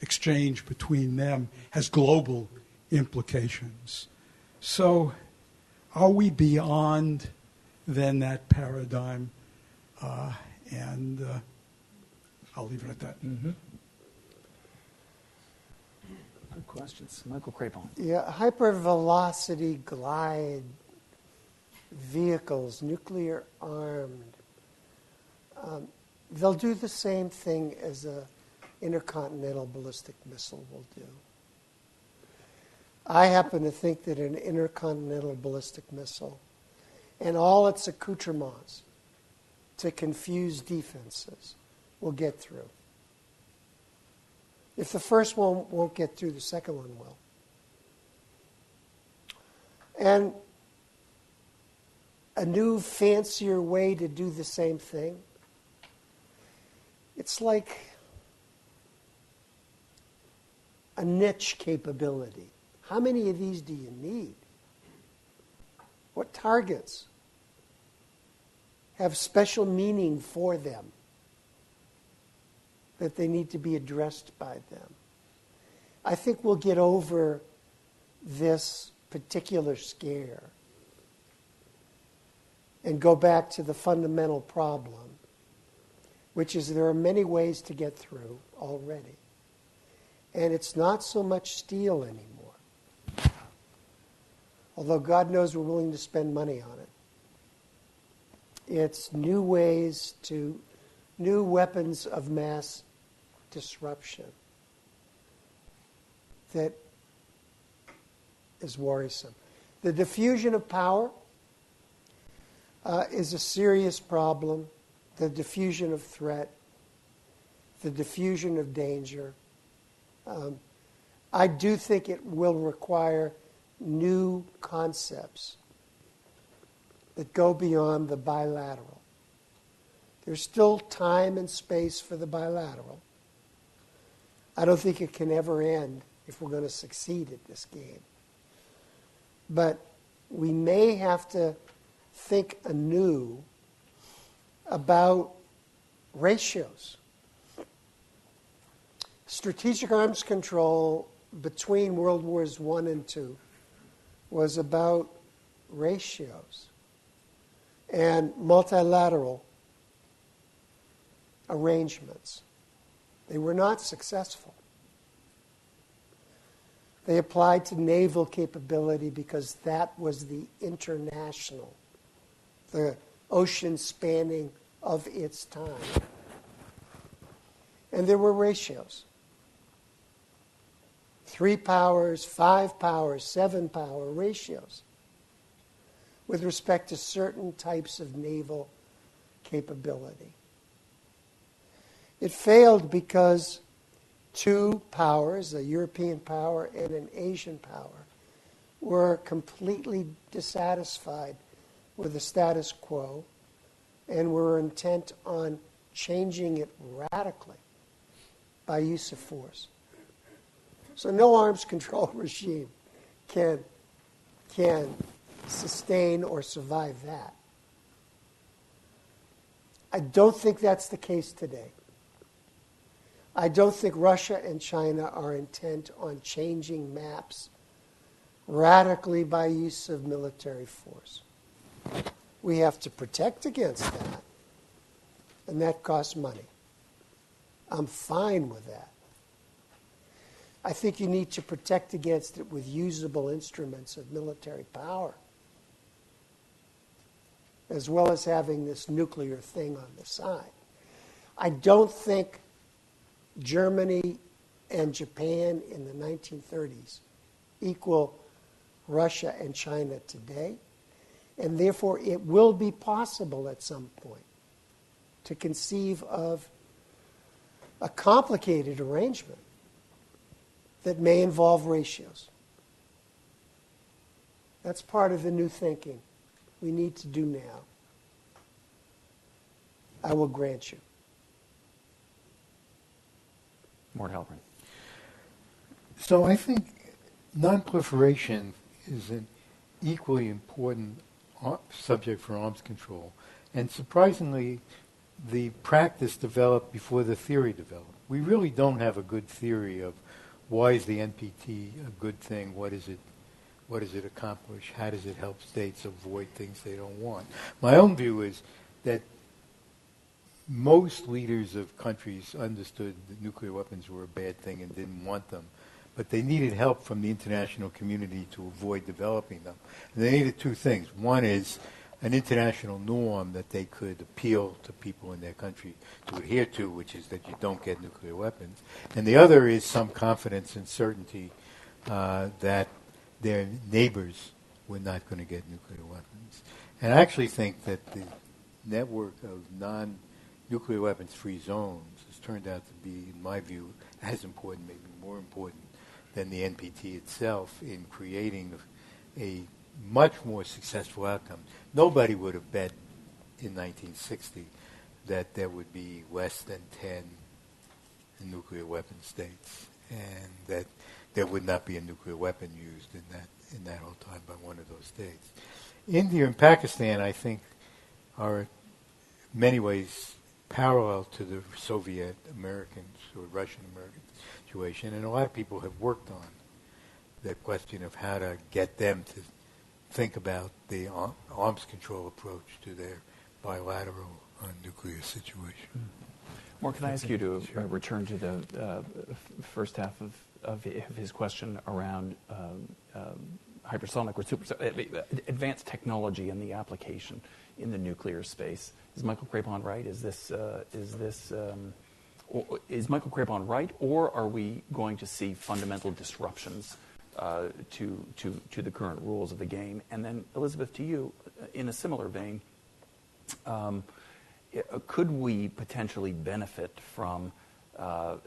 exchange between them has global implications. So are we beyond then that paradigm? And I'll leave it at that. Mm-hmm. Good questions. Michael Crapon. Yeah, hypervelocity glide vehicles, nuclear armed, they'll do the same thing as an intercontinental ballistic missile will do. I happen to think that an intercontinental ballistic missile and all its accoutrements to confuse defenses will get through. If the first one won't get through, the second one will. And a new, fancier way to do the same thing, it's like a niche capability. How many of these do you need? What targets have special meaning for them that they need to be addressed by them? I think we'll get over this particular scare and go back to the fundamental problem, which is there are many ways to get through already. And it's not so much steel anymore. Although God knows we're willing to spend money on it. It's new ways to, new weapons of mass disruption that is worrisome. The diffusion of power is a serious problem. The diffusion of threat, the diffusion of danger. I do think it will require new concepts that go beyond the bilateral. There's still time and space for the bilateral. I don't think it can ever end if we're going to succeed at this game. But we may have to think anew about ratios. Strategic arms control between World Wars I and II was about ratios and multilateral arrangements. They were not successful. They applied to naval capability because that was the international, the ocean spanning of its time. And there were ratios. 3 powers, 5 powers, 7 power ratios with respect to certain types of naval capability. It failed because two powers, a European power and an Asian power, were completely dissatisfied with the status quo and were intent on changing it radically by use of force. So no arms control regime can sustain or survive that. I don't think that's the case today. I don't think Russia and China are intent on changing maps radically by use of military force. We have to protect against that, and that costs money. I'm fine with that. I think you need to protect against it with usable instruments of military power, as well as having this nuclear thing on the side. I don't think Germany and Japan in the 1930s equal Russia and China today, and therefore it will be possible at some point to conceive of a complicated arrangement that may involve ratios. That's part of the new thinking we need to do now. I will grant you. Mort Halperin. So I think nonproliferation is an equally important subject for arms control. And surprisingly, the practice developed before the theory developed. We really don't have a good theory of why is the NPT a good thing, what does it accomplish, how does it help states avoid things they don't want. My own view is that most leaders of countries understood that nuclear weapons were a bad thing and didn't want them, but they needed help from the international community to avoid developing them. And they needed two things. One is an international norm that they could appeal to people in their country to adhere to, which is that you don't get nuclear weapons. And the other is some confidence and certainty that their neighbors were not going to get nuclear weapons. And I actually think that the network of non-nuclear weapons-free zones has turned out to be, in my view, as important, maybe more important than the NPT itself in creating a much more successful outcome. Nobody would have bet in 1960 that there would be less than 10 nuclear weapon states, and that there would not be a nuclear weapon used in that whole time by one of those states. India and Pakistan, I think, are in many ways parallel to the Soviet Americans or Russian American situation, and a lot of people have worked on the question of how to get them to think about the arms control approach to their bilateral nuclear situation. Mark, can I ask you to return to the first half of his question around hypersonic or advanced technology and the application in the nuclear space? Is Michael Crapon right? Is Michael Crapon right, or are we going to see fundamental disruptions to the current rules of the game? And then, Elizabeth, to you, in a similar vein, could we potentially benefit from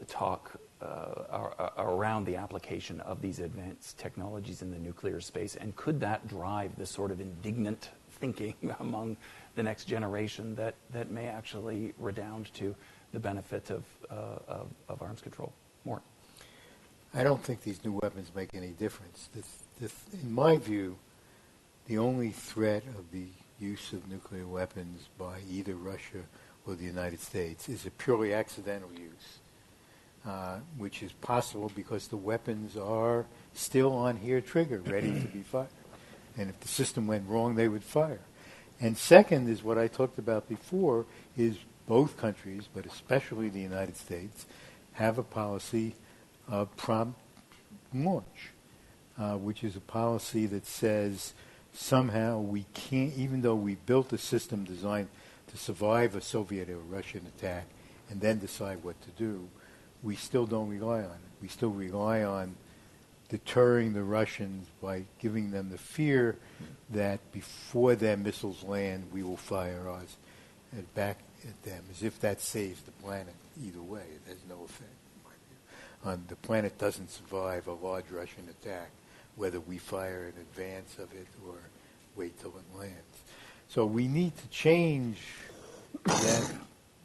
talk around the application of these advanced technologies in the nuclear space, and could that drive this sort of indignant thinking among the next generation that may actually redound to the benefit of arms control? More. I don't think these new weapons make any difference. In my view, the only threat of the use of nuclear weapons by either Russia or the United States is a purely accidental use, which is possible because the weapons are still on here trigger, ready to be fired. And if the system went wrong, they would fire. And second is what I talked about before, is both countries, but especially the United States, have a policy of prompt launch, which is a policy that says somehow we can't, even though we built a system designed to survive a Soviet or Russian attack and then decide what to do, we still don't rely on it. We still rely on deterring the Russians by giving them the fear that before their missiles land, we will fire ours back at them, as if that saves the planet either way. It has no effect. The planet doesn't survive a large Russian attack, whether we fire in advance of it or wait till it lands. So we need to change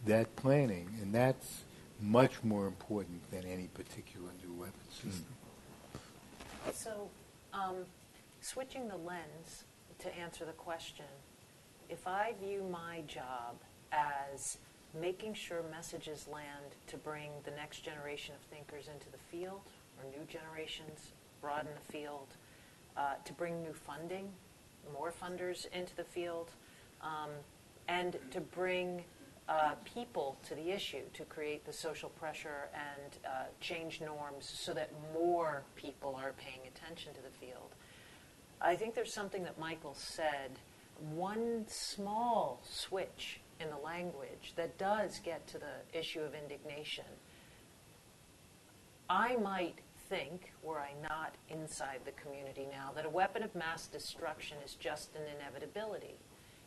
that planning, and that's much more important than any particular new weapon system. So, switching the lens to answer the question, if I view my job as making sure messages land to bring the next generation of thinkers into the field, or new generations, broaden the field, to bring new funding, more funders into the field, and to bring people to the issue, to create the social pressure and change norms so that more people are paying attention to the field. I think there's something that Michael said, one small switch in the language that does get to the issue of indignation. I might think, were I not inside the community now, that a weapon of mass destruction is just an inevitability.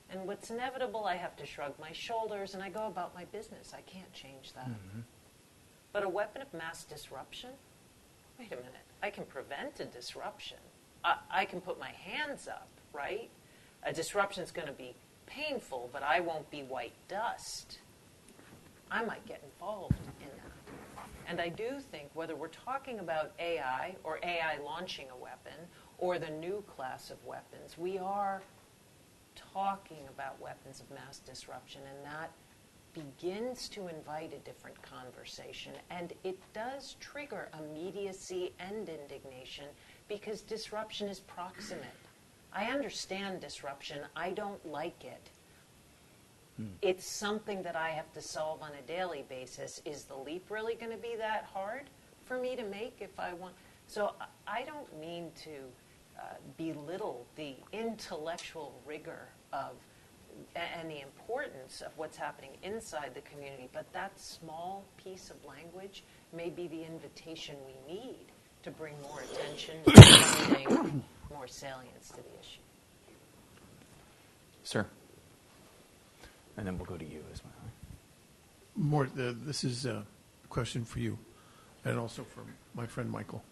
And what's inevitable, I have to shrug my shoulders and I go about my business. I can't change that. Mm-hmm. But a weapon of mass disruption? Wait a minute. I can prevent a disruption. I can put my hands up, right? A disruption's going to be painful, but I won't be white dust. I might get involved in that. And I do think whether we're talking about AI or AI launching a weapon or the new class of weapons, we are talking about weapons of mass disruption, and that begins to invite a different conversation. And it does trigger immediacy and indignation because disruption is proximate. I understand disruption. I don't like it. It's something that I have to solve on a daily basis. Is the leap really going to be that hard for me to make if I want? So I don't mean to belittle the intellectual rigor of and the importance of what's happening inside the community, but that small piece of language may be the invitation we need to bring more attention, more salience to the issue. Sir. And then we'll go to you as well. This is a question for you, and also for my friend Michael.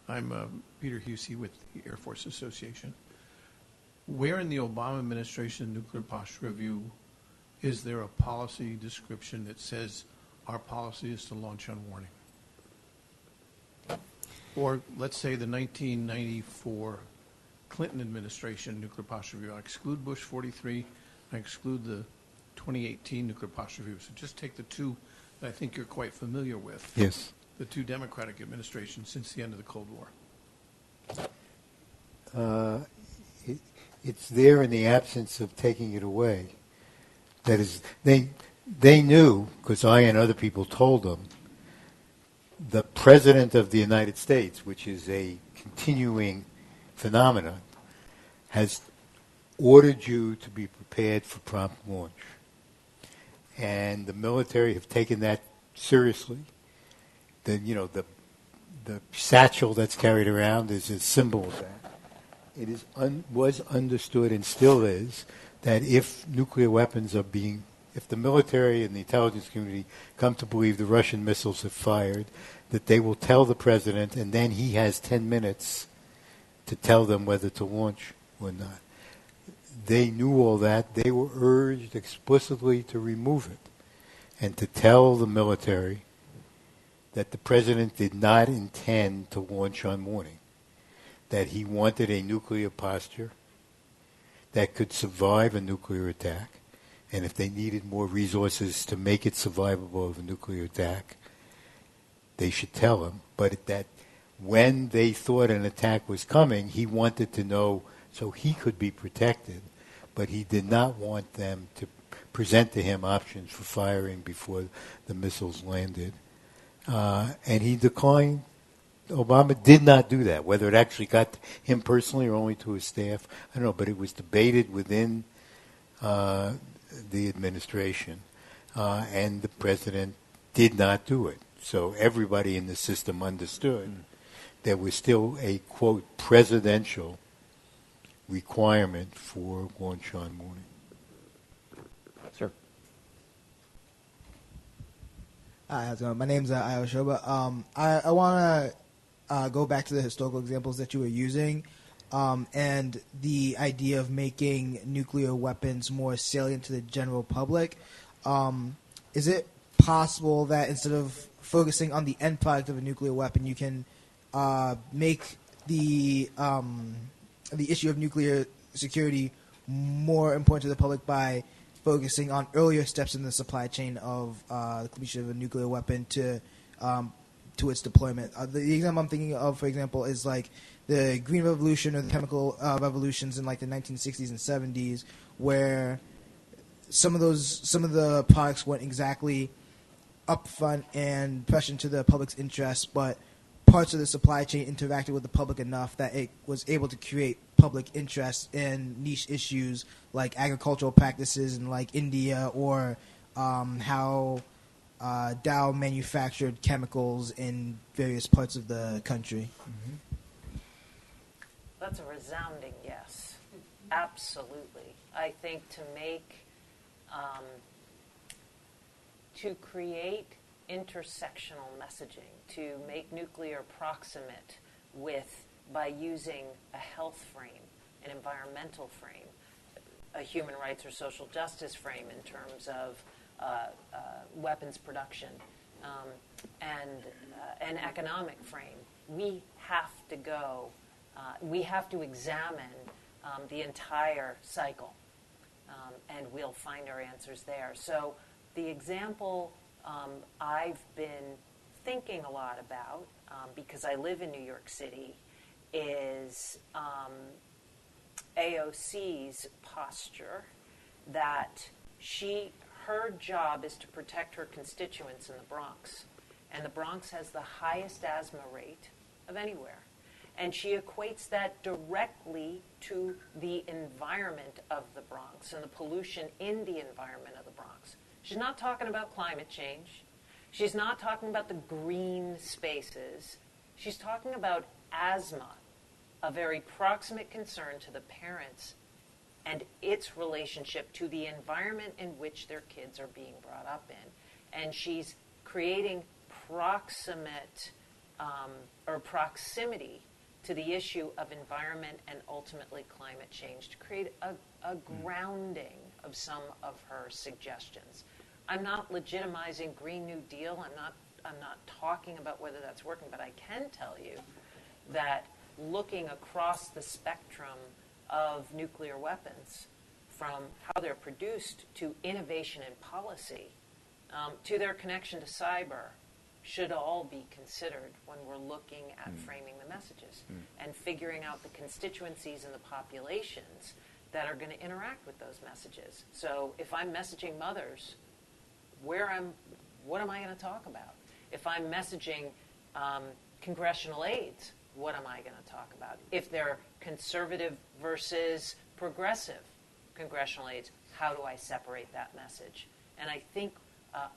I'm Peter Husey with the Air Force Association. Where in the Obama administration nuclear posture review is there a policy description that says our policy is to launch on warning? Or let's say the 1994 Clinton administration nuclear posture review. I exclude Bush 43. I exclude the 2018 nuclear posture review. So just take the two that I think you're quite familiar with. Yes. The two Democratic administrations since the end of the Cold War. It's there in the absence of taking it away. That is, they knew, because I and other people told them, the President of the United States, which is a continuing phenomenon, has ordered you to be prepared for prompt launch. And the military have taken that seriously. The satchel that's carried around is a symbol of that. It was understood and still is that if nuclear weapons are if the military and the intelligence community come to believe the Russian missiles have fired, that they will tell the president, and then he has 10 minutes to tell them whether to launch or not. They knew all that. They were urged explicitly to remove it and to tell the military that the president did not intend to launch on warning, that he wanted a nuclear posture that could survive a nuclear attack, and if they needed more resources to make it survivable of a nuclear attack, they should tell him. But that when they thought an attack was coming, he wanted to know so he could be protected, but he did not want them to present to him options for firing before the missiles landed. And he declined. Obama did not do that. Whether it actually got to him personally or only to his staff, I don't know, but it was debated within the administration, and the president did not do it. So everybody in the system understood there was still a, quote, presidential requirement for launch on warning. Sir. Hi, how's it going? My name's Io Shoba. I want to go back to the historical examples that you were using, and the idea of making nuclear weapons more salient to the general public. Is it possible that instead of focusing on the end product of a nuclear weapon, you can make the issue of nuclear security more important to the public by focusing on earlier steps in the supply chain of the completion of a nuclear weapon to its deployment? The example I'm thinking of, for example, is like the Green Revolution or the chemical revolutions in like the 1960s and 70s, where some of the products weren't exactly upfront and pressed into the public's interest, but parts of the supply chain interacted with the public enough that it was able to create public interest in niche issues like agricultural practices in like India, or how Dow manufactured chemicals in various parts of the country. That's a resounding yes. Absolutely. I think to create intersectional messaging, to make nuclear proximate by using a health frame, an environmental frame, a human rights or social justice frame in terms of weapons production, and an economic frame. We have to examine the entire cycle, and we'll find our answers there. So the example I've been thinking a lot about, because I live in New York City, is AOC's posture that her job is to protect her constituents in the Bronx. And the Bronx has the highest asthma rate of anywhere. And she equates that directly to the environment of the Bronx and the pollution in the environment of the Bronx. She's not talking about climate change. She's not talking about the green spaces. She's talking about asthma, a very proximate concern to the parents and its relationship to the environment in which their kids are being brought up in. And she's creating proximity to the issue of environment and ultimately climate change to create a grounding of some of her suggestions. I'm not legitimizing Green New Deal. I'm not talking about whether that's working, but I can tell you that looking across the spectrum of nuclear weapons, from how they're produced to innovation in policy, to their connection to cyber, should all be considered when we're looking at framing the messages and figuring out the constituencies and the populations that are going to interact with those messages. So if I'm messaging mothers, what am I going to talk about? If I'm messaging congressional aides, what am I going to talk about? If they're conservative versus progressive congressional aides, how do I separate that message? And I think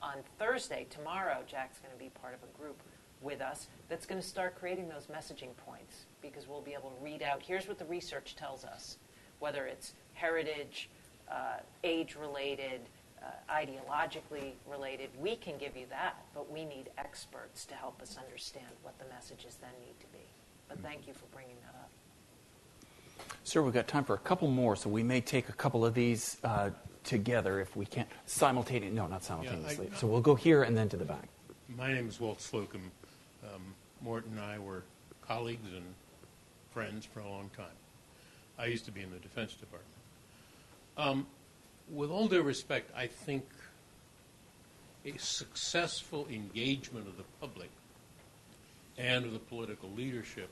on Thursday, tomorrow, Jack's going to be part of a group with us that's going to start creating those messaging points, because we'll be able to read out, here's what the research tells us, whether it's heritage, age-related, ideologically related. We can give you that, but we need experts to help us understand what the messages then need to be. But thank you for bringing that up. Sir, we've got time for a couple more, so we may take a couple of these together if we can. Simultaneously. No, not simultaneously. So we'll go here and then to the back. My name is Walt Slocum. Morton and I were colleagues and friends for a long time. I used to be in the Defense Department. With all due respect, I think a successful engagement of the public and of the political leadership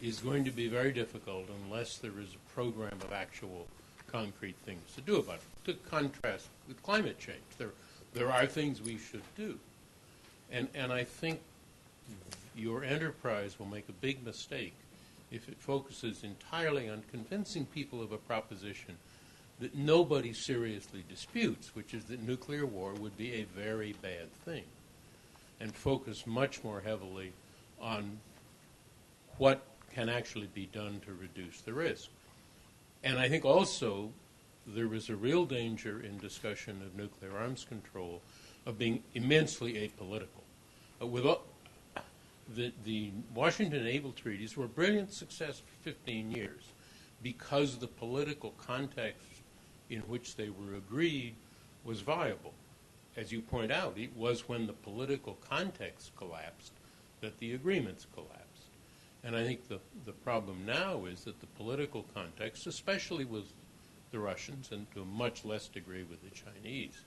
is going to be very difficult unless there is a program of actual concrete things to do about it. To contrast with climate change, there are things we should do. And I think your enterprise will make a big mistake if it focuses entirely on convincing people of a proposition that nobody seriously disputes, which is that nuclear war would be a very bad thing, and focus much more heavily on what can actually be done to reduce the risk. And I think also there is a real danger in discussion of nuclear arms control of being immensely apolitical. The Washington Naval Treaties were a brilliant success for 15 years because the political context in which they were agreed was viable. As you point out, it was when the political context collapsed that the agreements collapsed. And I think the problem now is that the political context, especially with the Russians and to a much less degree with the Chinese,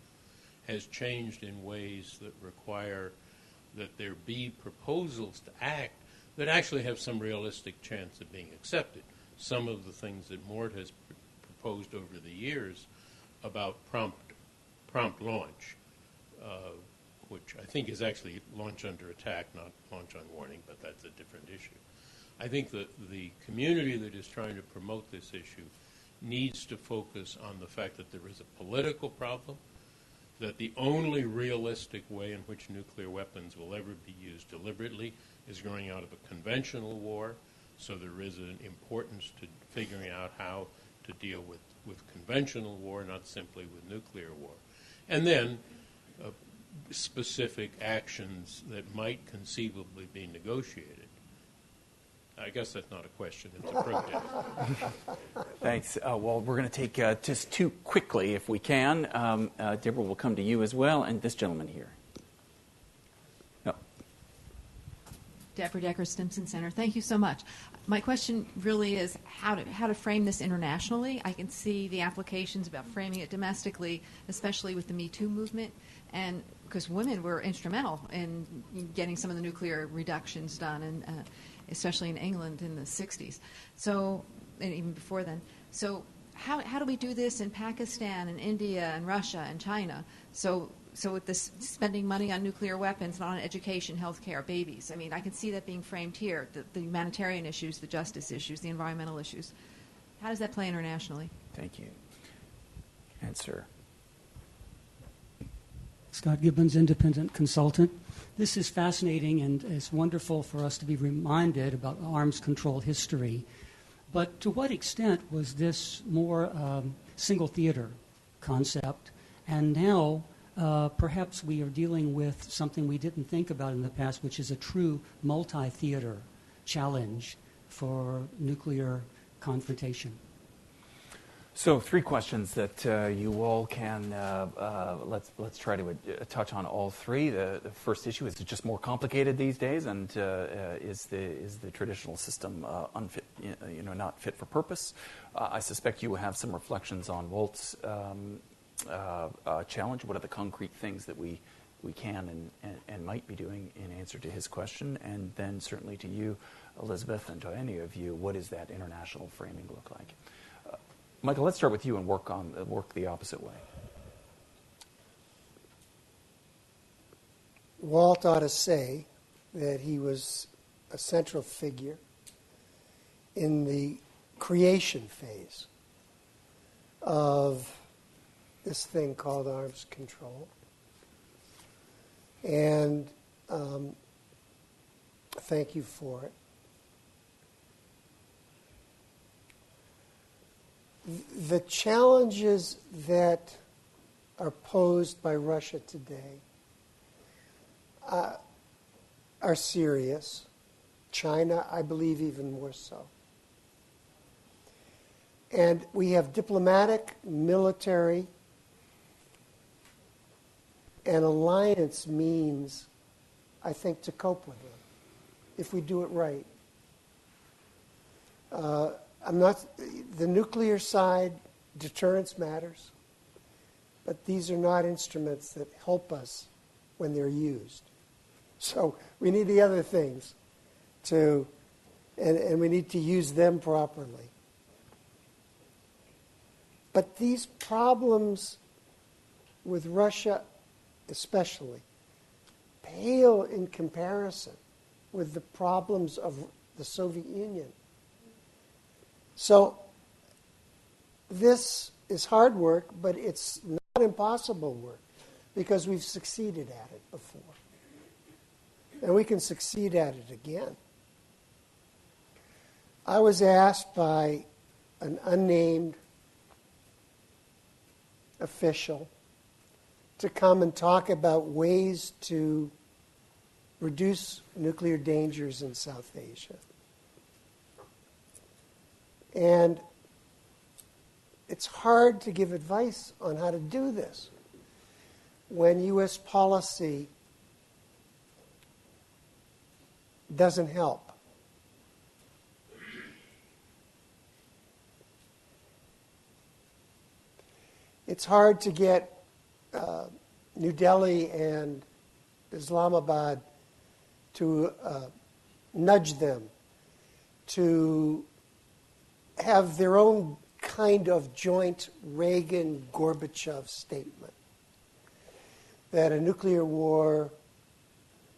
has changed in ways that require that there be proposals to act that actually have some realistic chance of being accepted. Some of the things that Mort has proposed over the years about prompt launch, which I think is actually launch under attack, not launch on warning, but that's a different issue. I think that the community that is trying to promote this issue needs to focus on the fact that there is a political problem, that the only realistic way in which nuclear weapons will ever be used deliberately is growing out of a conventional war, so there is an importance to figuring out how to deal with conventional war, not simply with nuclear war. And then specific actions that might conceivably be negotiated. I guess that's not a question, it's a protest. Thanks. Well, we're going to take just two quickly, if we can. Deborah will come to you as well, and this gentleman here. No. Deborah Decker, Stimson Center. Thank you so much. My question really is how to frame this internationally. I can see the applications about framing it domestically, especially with the Me Too movement, and because women were instrumental in getting some of the nuclear reductions done, and especially in England in the 60s. So, and even before then. So how do we do this in Pakistan and India and Russia and China? So with this spending money on nuclear weapons, not on education, healthcare, babies. I mean, I can see that being framed here, the humanitarian issues, the justice issues, the environmental issues. How does that play internationally? Thank you. Answer. Scott Gibbons, independent consultant. This is fascinating, and it's wonderful for us to be reminded about arms control history. But to what extent was this more single theater concept? And now perhaps we are dealing with something we didn't think about in the past, which is a true multi-theater challenge for nuclear confrontation. So 3 questions that you all can, let's try to touch on all 3. The first issue is it just more complicated these days, and is the traditional system unfit, not fit for purpose? I suspect you will have some reflections on Walt's challenge. What are the concrete things that we can and might be doing in answer to his question? And then certainly to you, Elizabeth, and to any of you, what does that international framing look like? Michael, let's start with you and work the opposite way. Walt ought to say that he was a central figure in the creation phase of this thing called arms control. And thank you for it. The challenges that are posed by Russia today are serious. China, I believe, even more so. And we have diplomatic, military, and alliance means, I think, to cope with them, if we do it right. The nuclear side, deterrence matters, but these are not instruments that help us when they're used. So we need the other things and we need to use them properly. But these problems with Russia especially pale in comparison with the problems of the Soviet Union. So this is hard work, but it's not impossible work because we've succeeded at it before. And we can succeed at it again. I was asked by an unnamed official to come and talk about ways to reduce nuclear dangers in South Asia. And it's hard to give advice on how to do this when U.S. policy doesn't help. It's hard to get New Delhi and Islamabad to nudge them to have their own kind of joint Reagan-Gorbachev statement that a nuclear war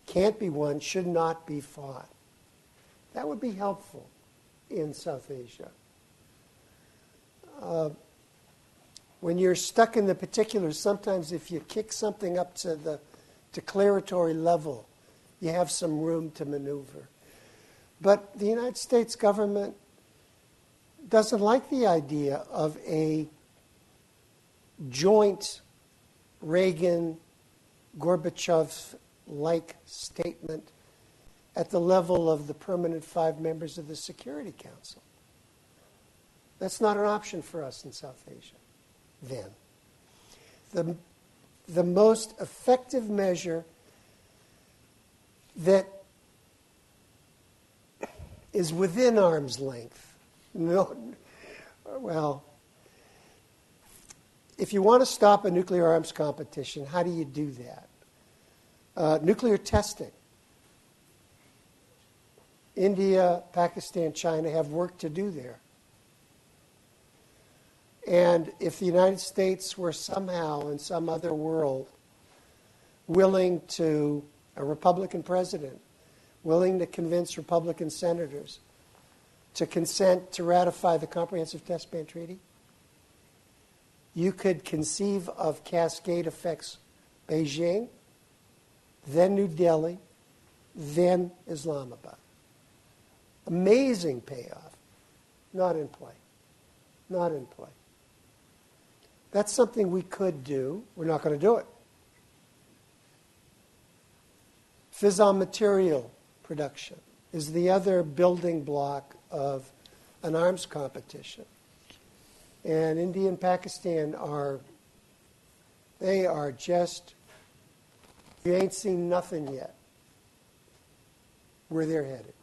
can't be won, should not be fought. That would be helpful in South Asia. When you're stuck in the particulars, sometimes if you kick something up to the declaratory level, you have some room to maneuver. But the United States government doesn't like the idea of a joint Reagan-Gorbachev-like statement at the level of the permanent 5 members of the Security Council. That's not an option for us in South Asia then. The most effective measure that is within arm's length. No, well, if you want to stop a nuclear arms competition, how do you do that? Nuclear testing. India, Pakistan, China have work to do there. And if the United States were somehow in some other world willing to, a Republican president, willing to convince Republican senators to consent to ratify the Comprehensive Test Ban Treaty, you could conceive of cascade effects: Beijing, then New Delhi, then Islamabad. Amazing payoff. Not in play. Not in play. That's something we could do. We're not going to do it. Fissile material production is the other building block of an arms competition. And India and Pakistan they are just, you ain't seen nothing yet where they're headed.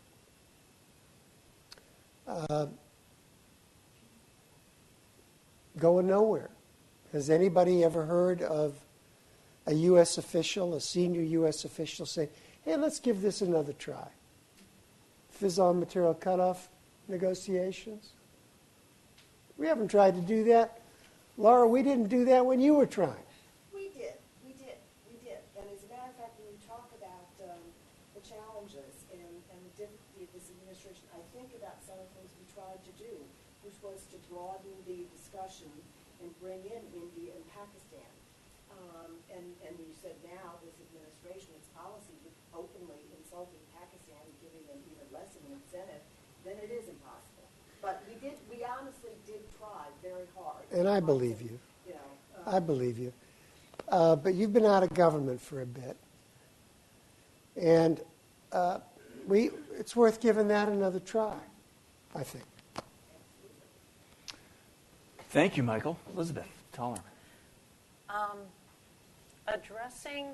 Going nowhere. Has anybody ever heard of a U.S. official, a senior U.S. official, say, hey, let's give this another try? Fissile material cutoff negotiations? We haven't tried to do that. Laura, we didn't do that when you were trying. We did. And as a matter of fact, when we talk about the challenges and the difficulty of this administration, I think about some of the things we tried to do, which was to broaden the discussion and bring in India and Pakistan. And you said now this administration, its policy, would openly insulting Pakistan and giving them even less of an incentive, then it is impossible. But we honestly did try very hard. And I believe you. I believe you. But you've been out of government for a bit. And it's worth giving that another try, I think. Thank you, Michael. Elizabeth Toller. Addressing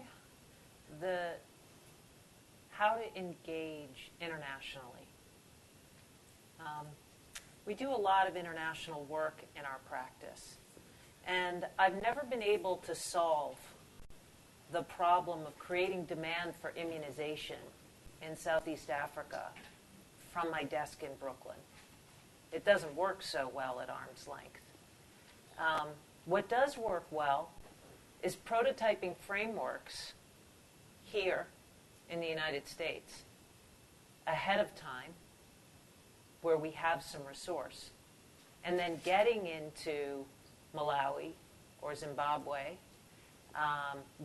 how to engage internationally. We do a lot of international work in our practice, and I've never been able to solve the problem of creating demand for immunization in Southeast Africa from my desk in Brooklyn. It doesn't work so well at arm's length. What does work well is prototyping frameworks here in the United States ahead of time where we have some resource, and then getting into Malawi or Zimbabwe,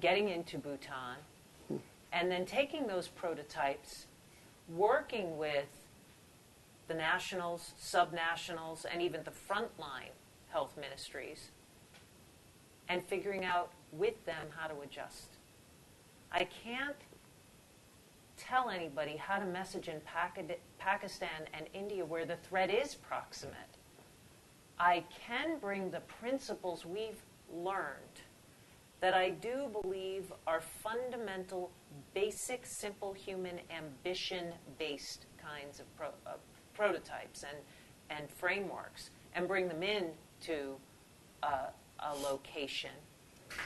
getting into Bhutan, and then taking those prototypes, working with the nationals, subnationals, and even the frontline health ministries and figuring out with them how to adjust. I can't tell anybody how to message in Pakistan and India where the threat is proximate. I can bring the principles we've learned that I do believe are fundamental, basic, simple human ambition-based kinds of prototypes and frameworks, and bring them in to a location,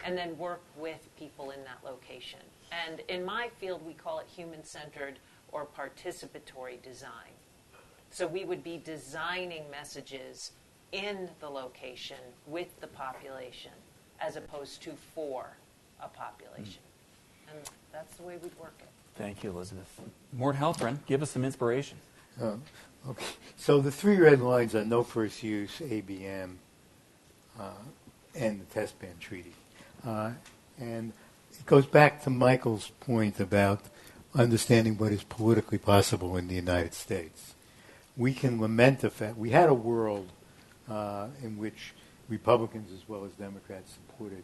and then work with people in that location. And in my field, we call it human-centered or participatory design. So we would be designing messages in the location with the population as opposed to for a population. And that's the way we'd work it. Thank you, Elizabeth. Mort Halperin, give us some inspiration. Okay. So the 3 red lines are no first use, ABM, and the test ban treaty. And it goes back to Michael's point about understanding what is politically possible in the United States. We can lament the fact we had a world in which Republicans as well as Democrats supported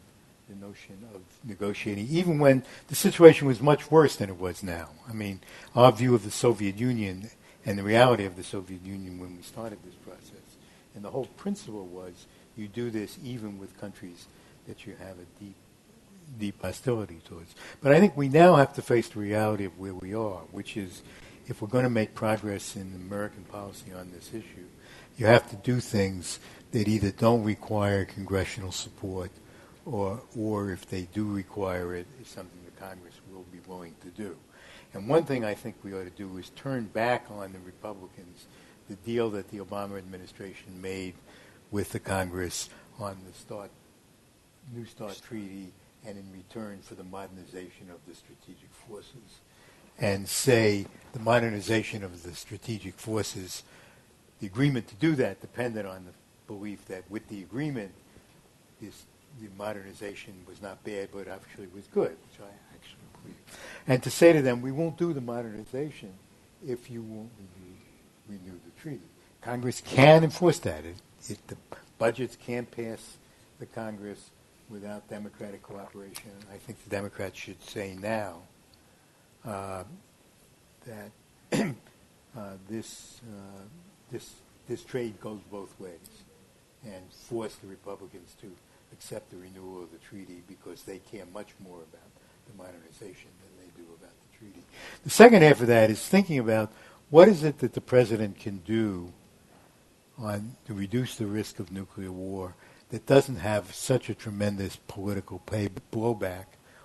the notion of negotiating, even when the situation was much worse than it was now. I mean, our view of the Soviet Union and the reality of the Soviet Union when we started this process, and the whole principle was you do this even with countries that you have a deep hostility towards. But I think we now have to face the reality of where we are, which is if we're going to make progress in American policy on this issue, you have to do things that either don't require congressional support or if they do require it, is something the Congress will be willing to do. And one thing I think we ought to do is turn back on the Republicans, the deal that the Obama administration made with the Congress on the New START treaty and in return for the modernization of the strategic forces, and say the modernization of the strategic forces, the agreement to do that depended on the belief that with the agreement, the modernization was not bad, but actually was good, which I actually believe. And to say to them, we won't do the modernization if you won't renew the treaty. Congress can enforce that. The budgets can't pass the Congress without Democratic cooperation. I think the Democrats should say now that this trade goes both ways, and force the Republicans to accept the renewal of the treaty because they care much more about the modernization than they do about the treaty. The second half of that is thinking about what is it that the president can do to reduce the risk of nuclear war that doesn't have such a tremendous political blowback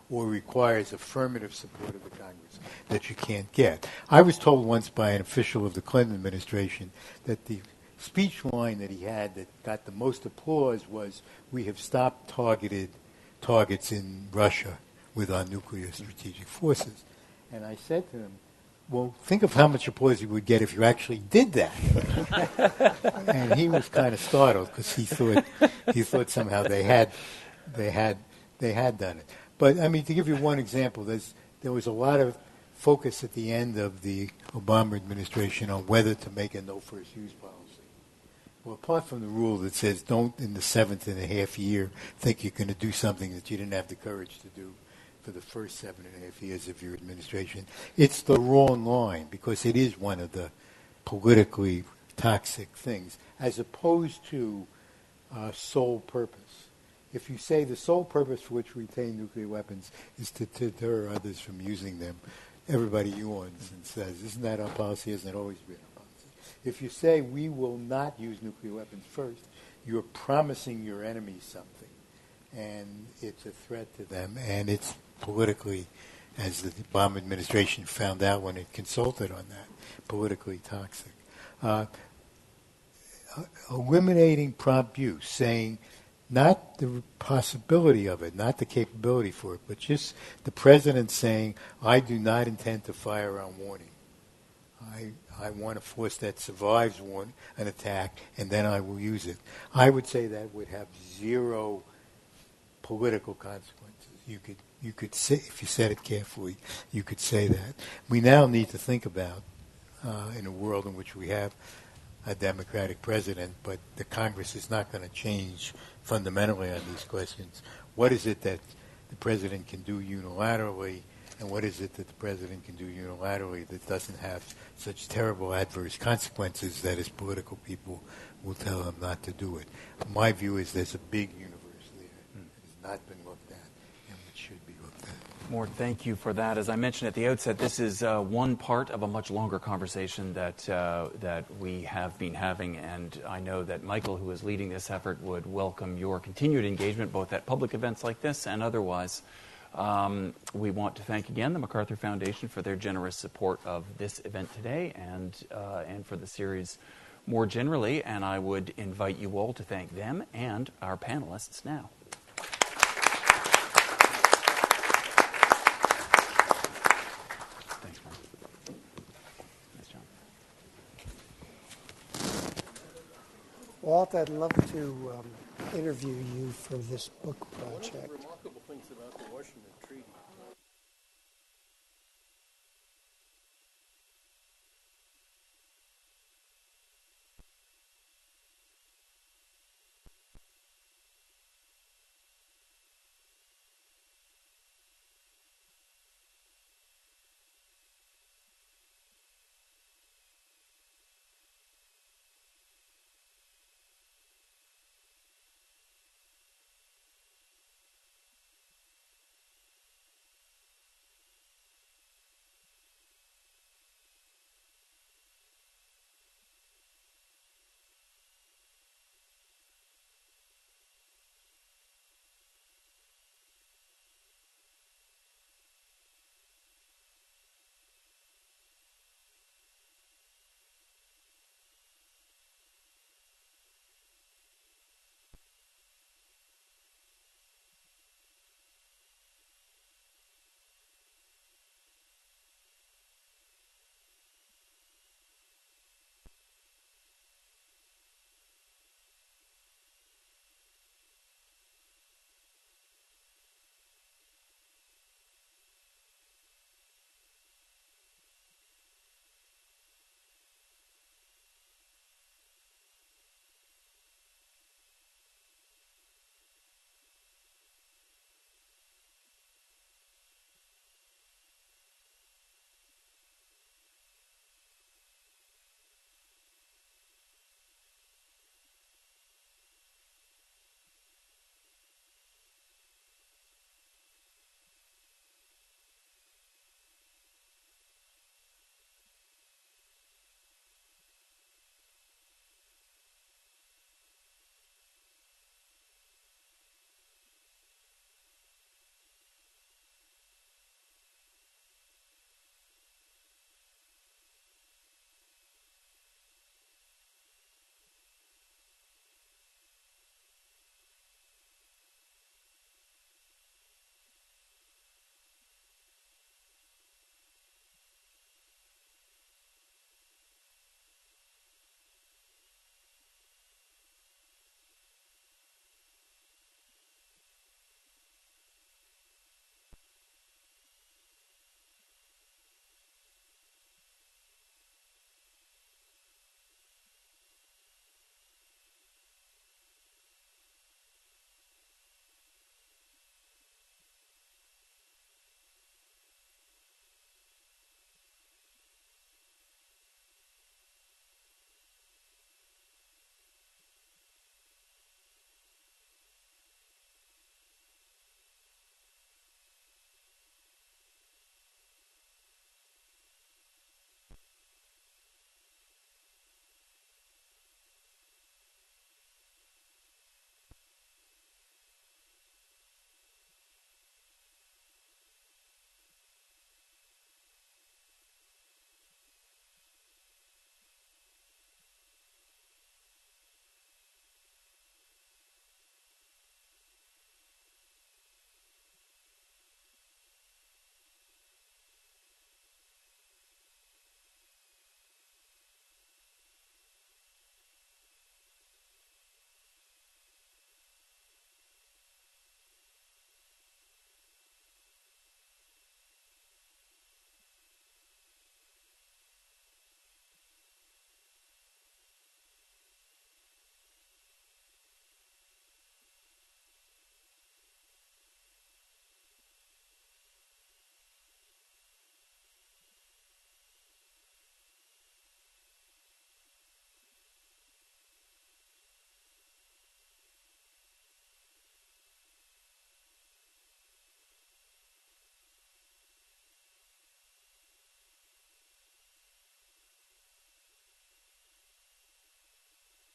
or requires affirmative support of the Congress that you can't get. I was told once by an official of the Clinton administration that the speech line that he had that got the most applause was, "We have stopped targets in Russia with our nuclear strategic forces." And I said to him, well, think of how much applause you would get if you actually did that. And he was kind of startled because he thought somehow they had done it. But I mean, to give you one example, there was a lot of focus at the end of the Obama administration on whether to make a no first use policy. Well, apart from the rule that says don't in the 7.5 year think you're going to do something that you didn't have the courage to do for the first 7.5 years of your administration, it's the wrong line because it is one of the politically toxic things, as opposed to sole purpose. If you say the sole purpose for which we retain nuclear weapons is to deter others from using them, everybody yawns and says, isn't that our policy? Hasn't it always been our policy? If you say we will not use nuclear weapons first, you're promising your enemies something, and it's a threat to them, and it's politically, as the Obama administration found out when it consulted on that, politically toxic. Eliminating prompt use, saying not the possibility of it, not the capability for it, but just the president saying, I do not intend to fire on warning. I want a force that survives an attack, and then I will use it. I would say that would have zero political consequences. You could say, if you said it carefully, you could say that. We now need to think about, in a world in which we have a Democratic president, but the Congress is not going to change fundamentally on these questions. What is it that the president can do unilaterally, and what is it that the president can do unilaterally that doesn't have such terrible adverse consequences that his political people will tell him not to do it? My view is there's a big universe there that has not been looked at and which should be looked at. Mort, thank you for that. As I mentioned at the outset, this is one part of a much longer conversation that we have been having, and I know that Michael, who is leading this effort, would welcome your continued engagement both at public events like this and otherwise. We want to thank again the MacArthur Foundation for their generous support of this event today and for the series more generally, and I would invite you all to thank them and our panelists now. Thanks, Mark. Nice job. Walt, I'd love to interview you for this book project.